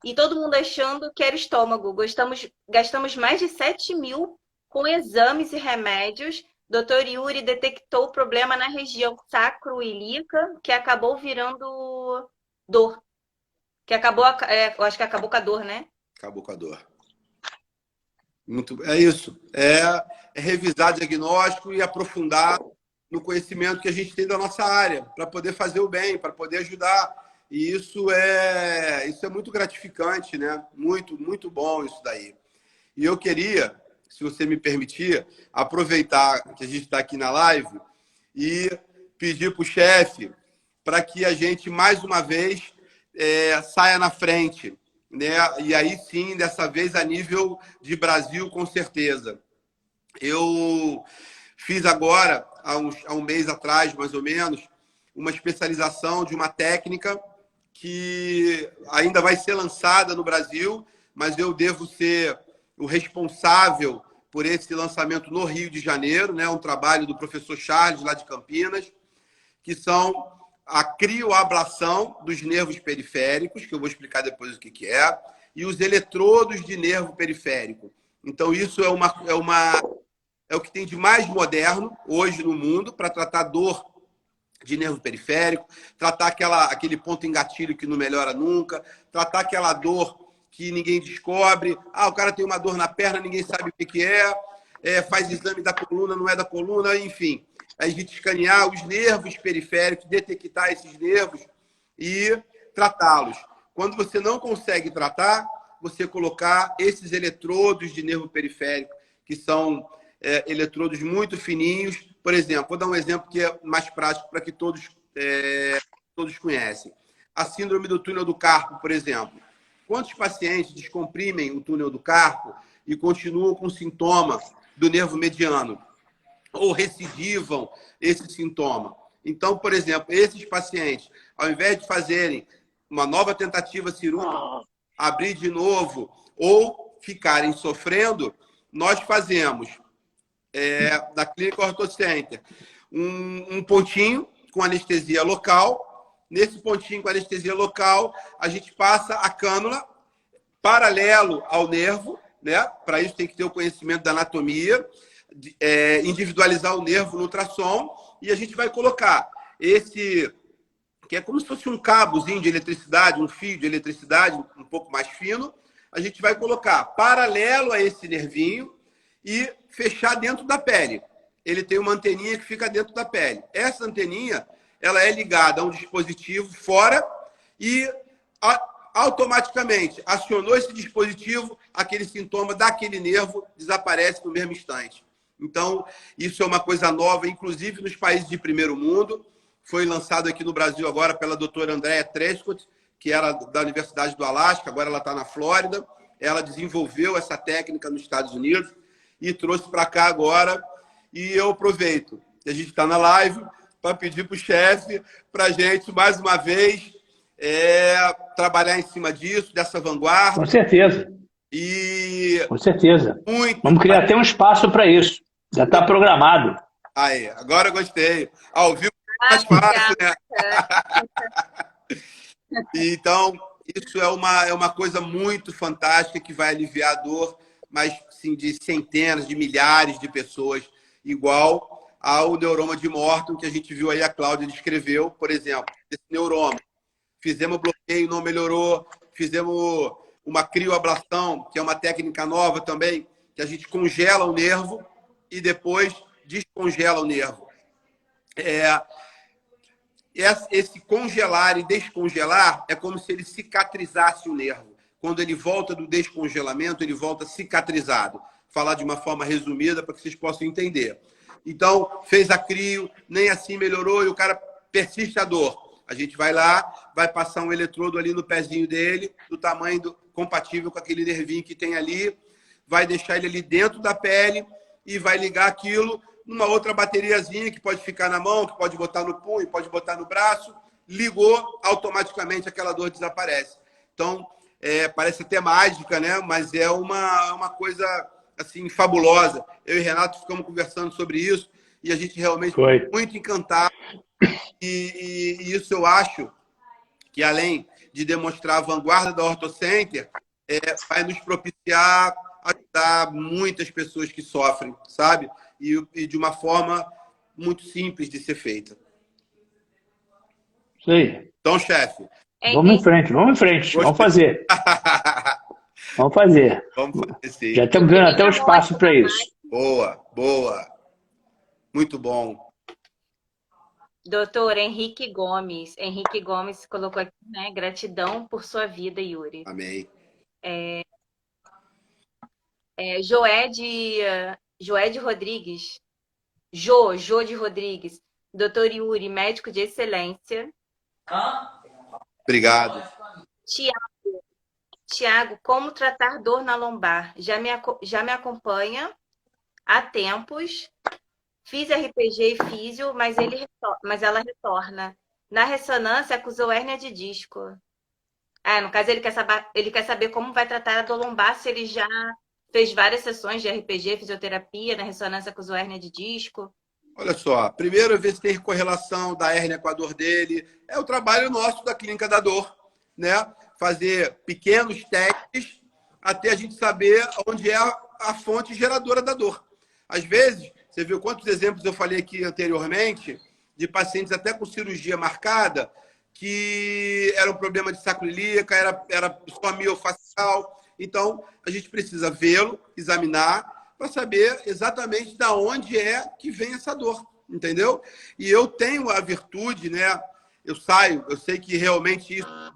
E todo mundo achando que era estômago. Gastamos mais de 7 mil com exames e remédios. Dr. Yuri detectou o problema na região sacroiliaca, que acabou virando dor. Que acabou, eu acho que acabou com a dor, né? Acabou com a dor. É isso. É revisar diagnóstico e aprofundar no conhecimento que a gente tem da nossa área, para poder fazer o bem, para poder ajudar. E isso é muito gratificante, né? Muito, muito bom isso daí. E eu queria, se você me permitir, aproveitar que a gente está aqui na live e pedir para o chefe para que a gente, mais uma vez, saia na frente, né? E aí sim, dessa vez a nível de Brasil, com certeza. Eu fiz agora, há um mês atrás, mais ou menos, uma especialização de uma técnica que ainda vai ser lançada no Brasil, mas eu devo ser o responsável por esse lançamento no Rio de Janeiro, né? Um trabalho do professor Charles, lá de Campinas, que são a crioablação dos nervos periféricos, que eu vou explicar depois o que é, e os eletrodos de nervo periférico. Então, isso é o que tem de mais moderno hoje no mundo para tratar dor de nervo periférico, tratar aquele ponto em gatilho que não melhora nunca, tratar aquela dor que ninguém descobre. O cara tem uma dor na perna, ninguém sabe o que é, faz exame da coluna, não é da coluna, enfim. A gente escanear os nervos periféricos, detectar esses nervos e tratá-los. Quando você não consegue tratar, você colocar esses eletrodos de nervo periférico, que são eletrodos muito fininhos. Por exemplo, vou dar um exemplo que é mais prático para que todos conhecem. A síndrome do túnel do carpo, por exemplo. Quantos pacientes descomprimem o túnel do carpo e continuam com sintoma do nervo mediano? Ou recidivam esse sintoma? Então, por exemplo, esses pacientes, ao invés de fazerem uma nova tentativa cirúrgica, abrir de novo ou ficarem sofrendo, nós fazemos da Clínica OrtoCenter um pontinho com anestesia local. Nesse pontinho com anestesia local, a gente passa a cânula paralelo ao nervo, né? Para isso tem que ter o conhecimento da anatomia, individualizar o nervo no ultrassom, e a gente vai colocar esse, que é como se fosse um cabozinho de eletricidade, um fio de eletricidade um pouco mais fino, a gente vai colocar paralelo a esse nervinho e fechar dentro da pele. Ele tem uma anteninha que fica dentro da pele. Essa anteninha, ela é ligada a um dispositivo fora e automaticamente acionou esse dispositivo, aquele sintoma daquele nervo desaparece no mesmo instante. Então, isso é uma coisa nova, inclusive nos países de primeiro mundo. Foi lançado aqui no Brasil agora pela doutora Andrea Trescott, que era da Universidade do Alasca, agora ela está na Flórida. Ela desenvolveu essa técnica nos Estados Unidos e trouxe para cá agora. E eu aproveito que a gente está na live para pedir para o chefe, para a gente, mais uma vez, trabalhar em cima disso, dessa vanguarda. Com certeza. Com certeza. Vamos criar até um espaço para isso. Já está programado. Aí, agora eu gostei. Ao vivo é mais fácil, né? Então, isso é uma coisa muito fantástica que vai aliviar a dor, mas sim, de centenas, de milhares de pessoas, igual ao neuroma de Morton, que a gente viu aí, a Cláudia descreveu, por exemplo, esse neuroma. Fizemos bloqueio, não melhorou. Fizemos uma crioablação, que é uma técnica nova também, que a gente congela o nervo e depois descongela o nervo. Esse congelar e descongelar é como se ele cicatrizasse o nervo. Quando ele volta do descongelamento, ele volta cicatrizado. Falar de uma forma resumida para que vocês possam entender. Então, fez a crio, nem assim melhorou, e o cara persiste a dor. A gente vai lá, vai passar um eletrodo ali no pezinho dele, do tamanho compatível com aquele nervinho que tem ali, vai deixar ele ali dentro da pele e vai ligar aquilo numa outra bateriazinha que pode ficar na mão, que pode botar no punho, pode botar no braço. Ligou, automaticamente aquela dor desaparece. Então, parece até mágica, né? Mas é uma coisa assim fabulosa. Eu e Renato ficamos conversando sobre isso e a gente realmente foi muito encantado. E isso eu acho que, além de demonstrar a vanguarda da OrthoCenter, vai nos propiciar ajudar muitas pessoas que sofrem, sabe? E de uma forma muito simples de ser feita. Isso aí. Então, chefe. Vamos em frente, vamos em frente. Gostei. Vamos fazer. Vamos fazer. Vamos fazer, sim. Já estamos ganhando até o espaço para isso. Boa, boa. Muito bom. Doutor Henrique Gomes. Henrique Gomes colocou aqui, né? Gratidão por sua vida, Yuri. Amém. Joé de Rodrigues. Jô de Rodrigues. Doutor Yuri, médico de excelência. Obrigado. Tiago, como tratar dor na lombar? Já me acompanha há tempos. Fiz RPG e físio, mas ela retorna. Na ressonância, acusou hérnia de disco. No caso, ele quer saber como vai tratar a dor lombar, se ele já fez várias sessões de RPG, fisioterapia, na ressonância acusou hérnia de disco. Olha só, primeiro ver se tem correlação da hérnia com a dor dele. É o trabalho nosso da Clínica da Dor, né? Fazer pequenos testes até a gente saber onde é a fonte geradora da dor. Às vezes, você viu quantos exemplos eu falei aqui anteriormente de pacientes até com cirurgia marcada que era um problema de sacro ilíaca, era só miofacial. Então, a gente precisa vê-lo, examinar, para saber exatamente de onde é que vem essa dor, entendeu? E eu tenho a virtude, né? Eu sei que realmente isso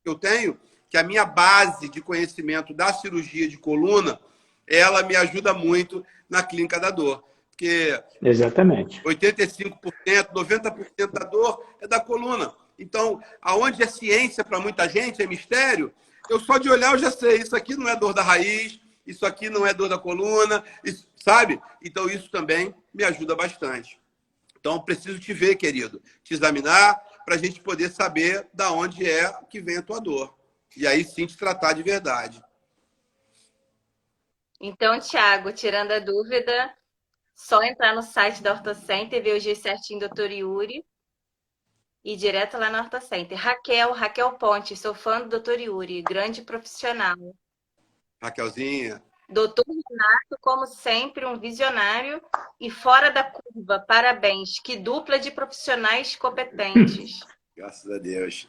eu tenho, que a minha base de conhecimento da cirurgia de coluna, ela me ajuda muito na Clínica da Dor. Porque exatamente. 85%, 90% da dor é da coluna. Então, aonde é ciência para muita gente, é mistério, eu só de olhar eu já sei, isso aqui não é dor da raiz, isso aqui não é dor da coluna, isso, sabe? Então, isso também me ajuda bastante. Então, preciso te ver, querido, te examinar para a gente poder saber da onde é que vem a tua dor. E aí sim te tratar de verdade. Então, Thiago, tirando a dúvida, só entrar no site da OrthoCenter, ver o G certinho do Dr. Yuri e ir direto lá na OrthoCenter. Raquel Ponte, sou fã do Dr. Yuri, grande profissional. Raquelzinha. Doutor Renato, como sempre, um visionário e fora da curva. Parabéns. Que dupla de profissionais competentes. Graças a Deus.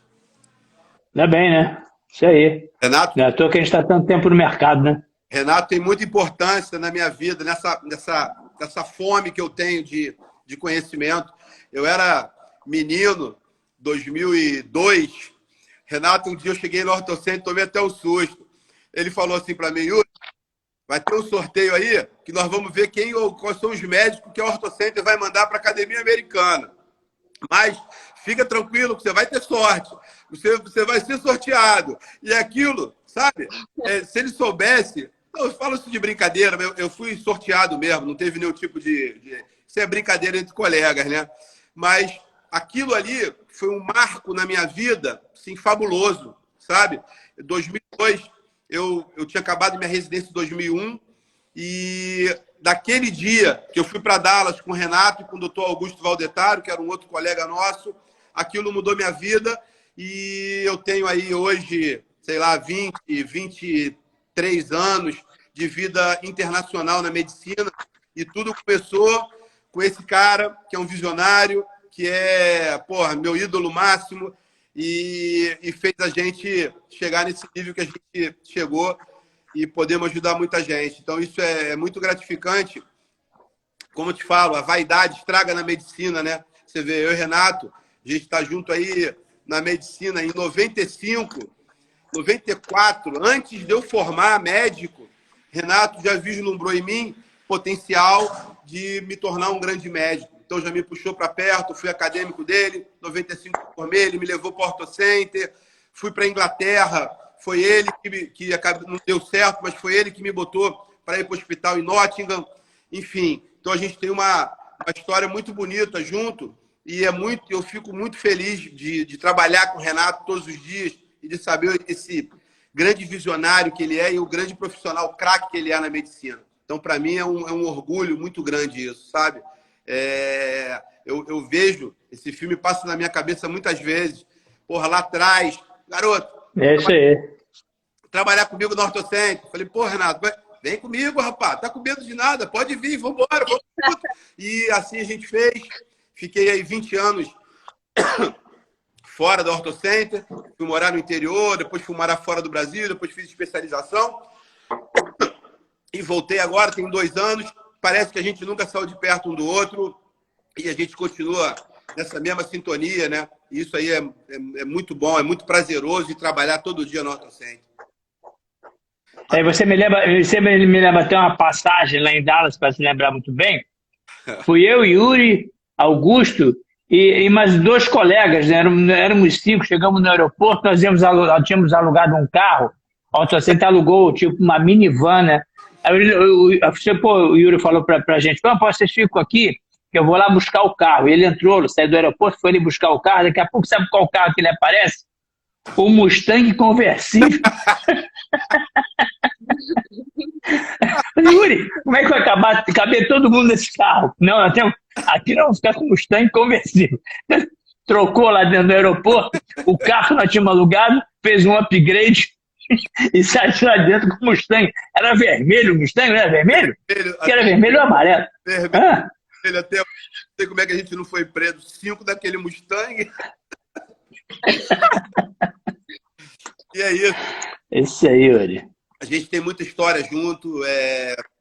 Ainda bem, né? Isso aí. Renato, não é à toa que a gente está tanto tempo no mercado, né? Renato tem muita importância na minha vida, nessa fome que eu tenho de conhecimento. Eu era menino, 2002. Renato, um dia eu cheguei no OrthoCenter, tomei até um susto. Ele falou assim para mim, Yuri, vai ter um sorteio aí que nós vamos ver quais são os médicos que a OrthoCenter vai mandar para a Academia Americana. Mas fica tranquilo que você vai ter sorte. Você vai ser sorteado. E aquilo, sabe? Se ele soubesse... Eu falo isso de brincadeira, eu fui sorteado mesmo, não teve nenhum tipo de... Isso é brincadeira entre colegas, né? Mas aquilo ali foi um marco na minha vida, assim, fabuloso, sabe? Em 2002, eu tinha acabado minha residência em 2001 e daquele dia que eu fui para Dallas com o Renato e com o doutor Augusto Valdetaro, que era um outro colega nosso, aquilo mudou minha vida e eu tenho aí hoje, sei lá, 23 anos de vida internacional na medicina e tudo começou com esse cara que é um visionário, que é, meu ídolo máximo e fez a gente chegar nesse nível que a gente chegou e podemos ajudar muita gente. Então, isso é muito gratificante. Como eu te falo, a vaidade estraga na medicina, né? Você vê, eu e Renato, a gente está junto aí na medicina em 95, 94, antes de eu formar médico, Renato já vislumbrou em mim potencial de me tornar um grande médico. então já me puxou para perto, fui acadêmico dele, 95 formei, ele me levou para o Orto Center, fui para a Inglaterra, foi ele que não deu certo, mas foi ele que me botou para ir para o hospital em Nottingham, enfim. Então a gente tem uma história muito bonita junto e eu fico muito feliz de trabalhar com o Renato todos os dias e de saber esse grande visionário que ele é e o grande profissional craque que ele é na medicina. Então, para mim, é um orgulho muito grande isso, sabe? Eu vejo, esse filme passa na minha cabeça muitas vezes. Porra, lá atrás, garoto, É isso aí. trabalhar comigo no Orto Center. Falei, pô, Renato, vem comigo, rapaz, tá com medo de nada, pode vir, vambora, vamos junto. E assim a gente fez. Fiquei aí 20 anos fora do Orto Center, fui morar no interior, depois fui morar fora do Brasil, depois fiz especialização e voltei agora, tem 2 anos. Parece que a gente nunca saiu de perto um do outro e a gente continua nessa mesma sintonia, né? E isso aí é muito bom, é muito prazeroso de trabalhar todo dia no Orto Center. Você me lembra até uma passagem lá em Dallas, para se lembrar muito bem. Fui eu, Yuri, Augusto e mais 2 colegas, né? Éramos 5, chegamos no aeroporto, nós tínhamos alugado um carro, a Orto Center alugou tipo uma minivan, né? Aí o Yuri falou para a gente, vocês ficam aqui, que eu vou lá buscar o carro. E ele entrou, saiu do aeroporto, foi ali buscar o carro, daqui a pouco sabe qual carro que ele aparece? O Mustang conversível. Yuri, como é que vai caber todo mundo nesse carro? Não, aqui não, ficar com o Mustang conversível. Trocou lá dentro do aeroporto, o carro que nós tínhamos alugado, fez um upgrade e saiu lá dentro com o Mustang. Era vermelho o Mustang, não era vermelho? Era vermelho ou amarelo? Vermelho, até não sei como é que a gente não foi preso. 5 daquele Mustang. E é isso. Esse aí, Yuri. A gente tem muita história junto,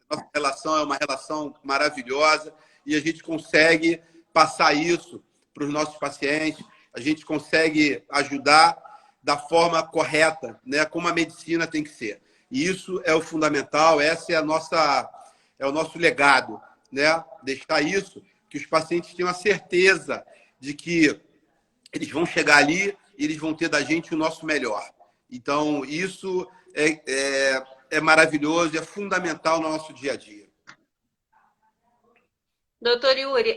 nossa relação é uma relação maravilhosa e a gente consegue passar isso para os nossos pacientes, a gente consegue ajudar da forma correta, né, como a medicina tem que ser. E isso é o fundamental, essa é o nosso legado, né? Deixar isso, que os pacientes tenham a certeza de que eles vão chegar ali e eles vão ter da gente o nosso melhor. Então, isso é maravilhoso, é fundamental no nosso dia a dia. Doutor Yuri,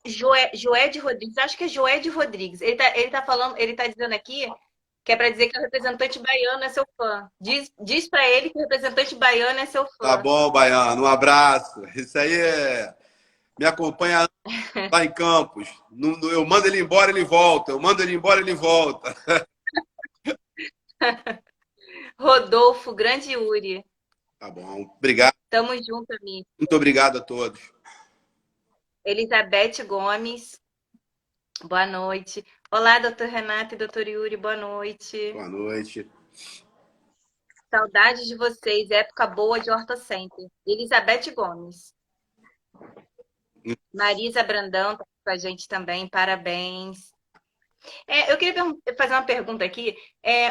Joed Rodrigues, acho que é Joed Rodrigues. Ele tá dizendo aqui que é para dizer que o representante baiano é seu fã. Diz para ele que o representante baiano é seu fã. Tá bom, baiano, um abraço. Isso aí me acompanha lá em Campos. Eu mando ele embora, ele volta. Eu mando ele embora, ele volta. Rodolfo, grande Yuri. Tá bom, obrigado. Tamo junto, amigo. Muito obrigado a todos. Elizabeth Gomes, boa noite. Olá, doutor Renato e doutor Yuri, boa noite. Boa noite. Saudades de vocês, época boa de Orto Center. Elizabeth Gomes. Marisa Brandão tá com a gente também, parabéns. Eu queria fazer uma pergunta aqui.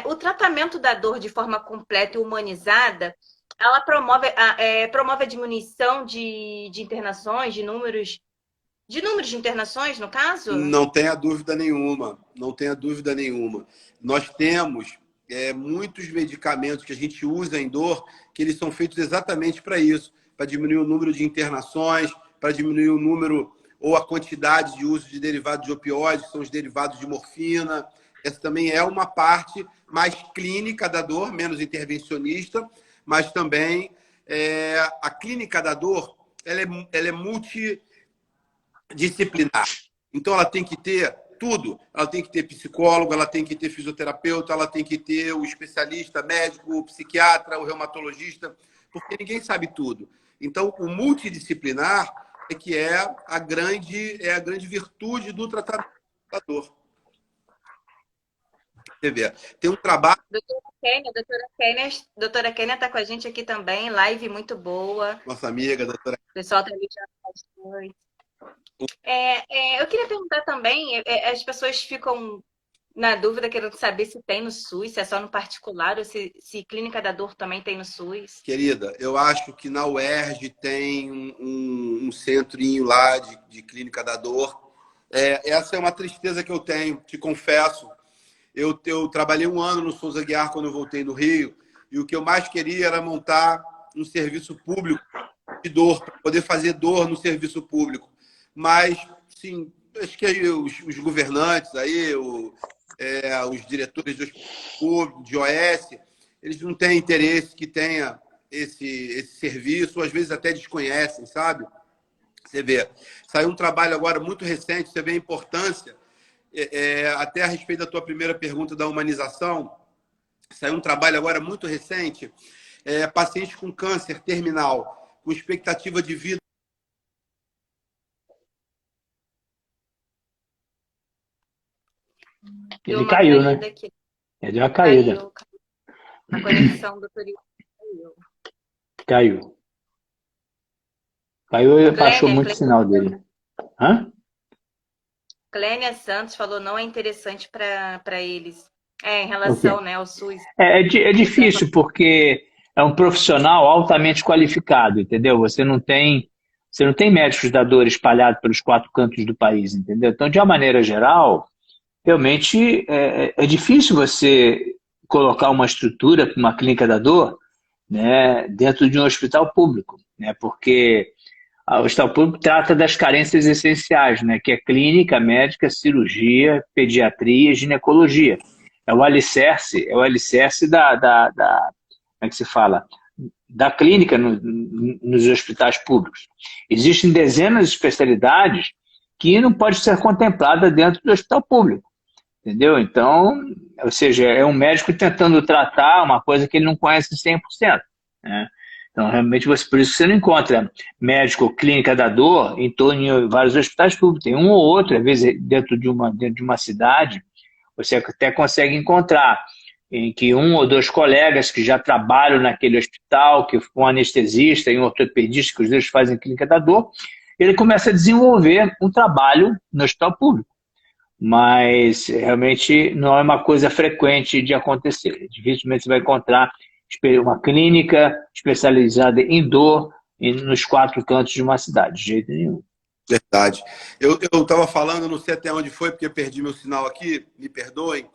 O tratamento da dor de forma completa e humanizada, ela promove a diminuição de internações, de números de internações, no caso? Não tenha dúvida nenhuma. Não tenha dúvida nenhuma. Nós temos muitos medicamentos que a gente usa em dor, que eles são feitos exatamente para isso, para diminuir o número de internações, para diminuir o número ou a quantidade de uso de derivados de opioides, que são os derivados de morfina. Essa também é uma parte mais clínica da dor, menos intervencionista, mas também a clínica da dor ela é multidisciplinar. Então, ela tem que ter tudo. Ela tem que ter psicólogo, ela tem que ter fisioterapeuta, ela tem que ter o especialista médico, o psiquiatra, o reumatologista, porque ninguém sabe tudo. Então, o multidisciplinar que é a grande virtude do tratamento da dor. Você vê, tem um trabalho... Doutora Kênia está com a gente aqui também, live muito boa. Nossa amiga, doutora. O pessoal está elogiando bastante. Eu queria perguntar também, as pessoas ficam Na dúvida, querendo saber se tem no SUS, se é só no particular ou se Clínica da Dor também tem no SUS. Querida, eu acho que na UERJ tem um centrinho lá de Clínica da Dor. Essa é uma tristeza que eu tenho, te confesso. Eu trabalhei 1 ano no Souza Guiar quando eu voltei do Rio, e o que eu mais queria era montar um serviço público de dor, para poder fazer dor no serviço público. Mas, sim, acho que aí os governantes, aí, os diretores do hospital público, de OS, eles não têm interesse que tenha esse serviço, ou às vezes até desconhecem, sabe? Você vê, saiu um trabalho agora muito recente, você vê a importância, até a respeito da tua primeira pergunta da humanização, saiu um trabalho agora muito recente, pacientes com câncer terminal, com expectativa de vida. Ele caiu, né? Aqui. Ele deu uma caída. Caiu. A conexão do turismo caiu. Caiu e baixou muito o sinal dele. Hã? Clênia Santos falou não é interessante para eles. Em relação, né, ao SUS. É difícil, porque é um profissional altamente qualificado, entendeu? Você não tem médicos da dor espalhados pelos 4 cantos do país, entendeu? Então, de uma maneira geral, realmente é difícil você colocar uma estrutura para uma clínica da dor, né, dentro de um hospital público, né? Porque o hospital público trata das carências essenciais, né? Que é clínica, médica, cirurgia, pediatria, ginecologia. É o alicerce como é que se fala? Da clínica nos hospitais públicos. Existem dezenas de especialidades que não pode ser contemplada dentro do hospital público, entendeu? Então, ou seja, é um médico tentando tratar uma coisa que ele não conhece 100%, né? Então, realmente, por isso que você não encontra médico clínica da dor em vários hospitais públicos. Tem um ou outro, às vezes, dentro de uma cidade, você até consegue encontrar em que 1 ou 2 colegas que já trabalham naquele hospital, que um anestesista e um ortopedista, que os dois fazem clínica da dor, ele começa a desenvolver um trabalho no hospital público. Mas realmente não é uma coisa frequente de acontecer. Dificilmente você vai encontrar uma clínica especializada em dor nos 4 cantos de uma cidade, de jeito nenhum. Verdade. Eu estava falando, não sei até onde foi, porque eu perdi meu sinal aqui, me perdoem,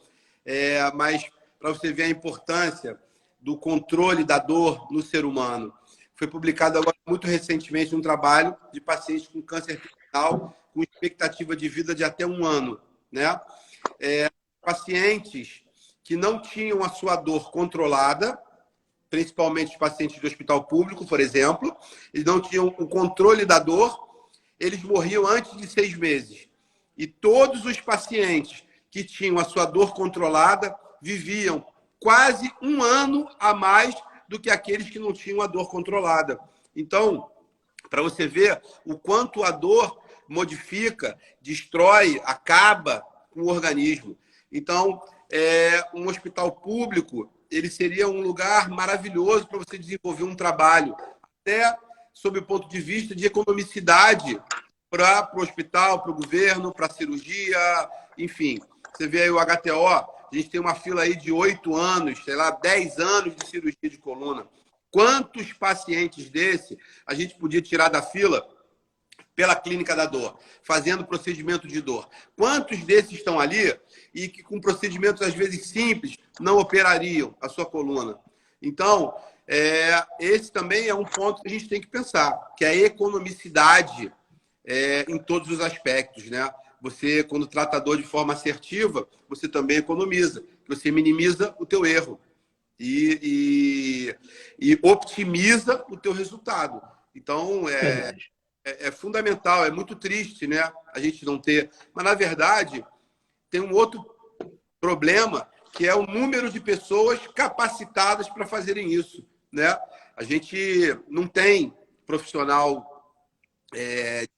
mas para você ver a importância do controle da dor no ser humano. Foi publicado agora muito recentemente um trabalho de pacientes com câncer terminal com expectativa de vida de até 1 ano, né? Pacientes que não tinham a sua dor controlada, principalmente os pacientes do hospital público, por exemplo, eles não tinham o controle da dor, eles morriam antes de 6 meses. E todos os pacientes que tinham a sua dor controlada viviam quase 1 ano a mais do que aqueles que não tinham a dor controlada. Então, para você ver o quanto a dor modifica, destrói, acaba com o organismo. Então, um hospital público, ele seria um lugar maravilhoso para você desenvolver um trabalho, até sob o ponto de vista de economicidade para o hospital, para o governo, para a cirurgia, enfim. Você vê aí o HTO, a gente tem uma fila aí de 8 anos, sei lá, 10 anos de cirurgia de coluna. Quantos pacientes desse a gente podia tirar da fila pela clínica da dor, fazendo procedimento de dor? Quantos desses estão ali e que com procedimentos às vezes simples não operariam a sua coluna? Então, esse também é um ponto que a gente tem que pensar, que é a economicidade em todos os aspectos, né? Você, quando trata a dor de forma assertiva, você também economiza, você minimiza o teu erro e optimiza o teu resultado. Então, é fundamental, é muito triste, né, a gente não ter. Mas, na verdade, tem um outro problema, que é o número de pessoas capacitadas para fazerem isso, né? A gente não tem profissional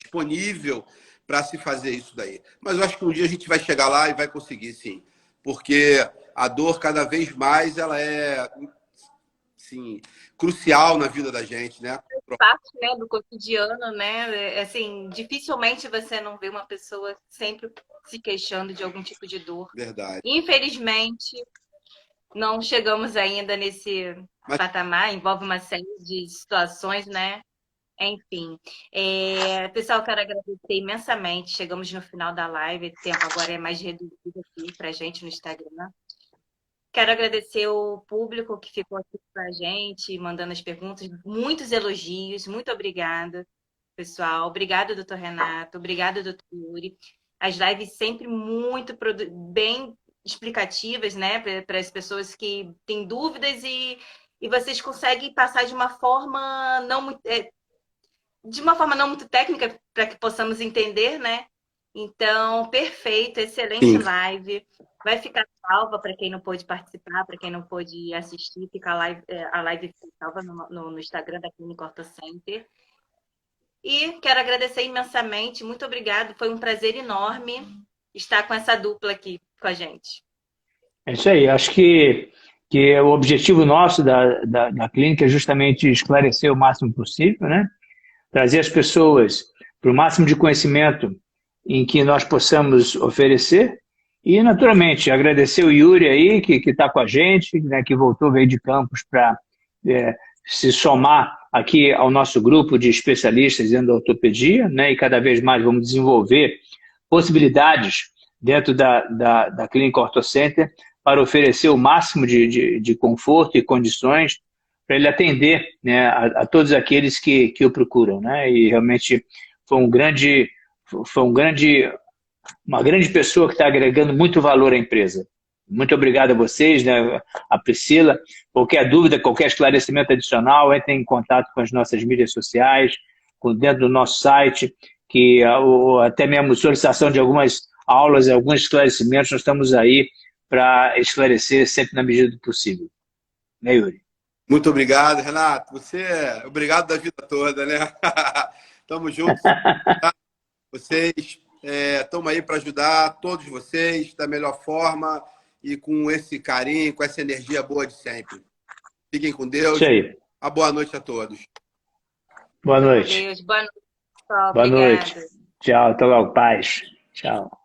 disponível para se fazer isso daí. Mas eu acho que um dia a gente vai chegar lá e vai conseguir, sim. Porque a dor, cada vez mais, ela é assim, crucial na vida da gente, né? Parte, né, do cotidiano, né? Assim, dificilmente você não vê uma pessoa sempre se queixando de algum tipo de dor. Verdade. Infelizmente, não chegamos ainda nesse Mas patamar, envolve uma série de situações, né? Enfim. Pessoal, quero agradecer imensamente. Chegamos no final da live, o tempo agora é mais reduzido aqui pra gente no Instagram. Quero agradecer o público que ficou aqui com a gente, mandando as perguntas, muitos elogios, muito obrigada, pessoal. Obrigada, doutor Renato, obrigada, doutor Yuri. As lives sempre muito bem explicativas, né, para as pessoas que têm dúvidas e vocês conseguem passar de uma forma não muito técnica para que possamos entender, né? Então, perfeito, excelente sim, live. Vai ficar salva para quem não pôde participar, para quem não pôde assistir, fica a live fica salva no Instagram da Clínica Ortho Center. E quero agradecer imensamente, muito obrigado, foi um prazer enorme estar com essa dupla aqui com a gente. É isso aí. Acho que o objetivo nosso da clínica é justamente esclarecer o máximo possível, né? Trazer as pessoas para o máximo de conhecimento em que nós possamos oferecer. E, naturalmente, agradecer o Yuri aí, que está com a gente, né, que voltou, veio de Campos para se somar aqui ao nosso grupo de especialistas dentro da ortopedia, né, e cada vez mais vamos desenvolver possibilidades dentro da Clínica Ortho Center para oferecer o máximo de conforto e condições para ele atender, né, a todos aqueles que o procuram, né? E realmente foi uma grande pessoa que está agregando muito valor à empresa. Muito obrigado a vocês, né, a Priscila. Qualquer dúvida, qualquer esclarecimento adicional, entre em contato com as nossas mídias sociais, dentro do nosso site, que até mesmo solicitação de algumas aulas, alguns esclarecimentos, nós estamos aí para esclarecer sempre na medida do possível. Né, Yuri? muito obrigado, Renato. Você é obrigado da vida toda, né? Tamo juntos. Tá? Vocês estão aí para ajudar todos vocês da melhor forma e com esse carinho, com essa energia boa de sempre. Fiquem com Deus. Isso aí. Uma boa noite a todos. Boa noite. Deus, boa noite, pessoal. Boa Obrigada. noite. Tchau, até logo. Paz. Tchau.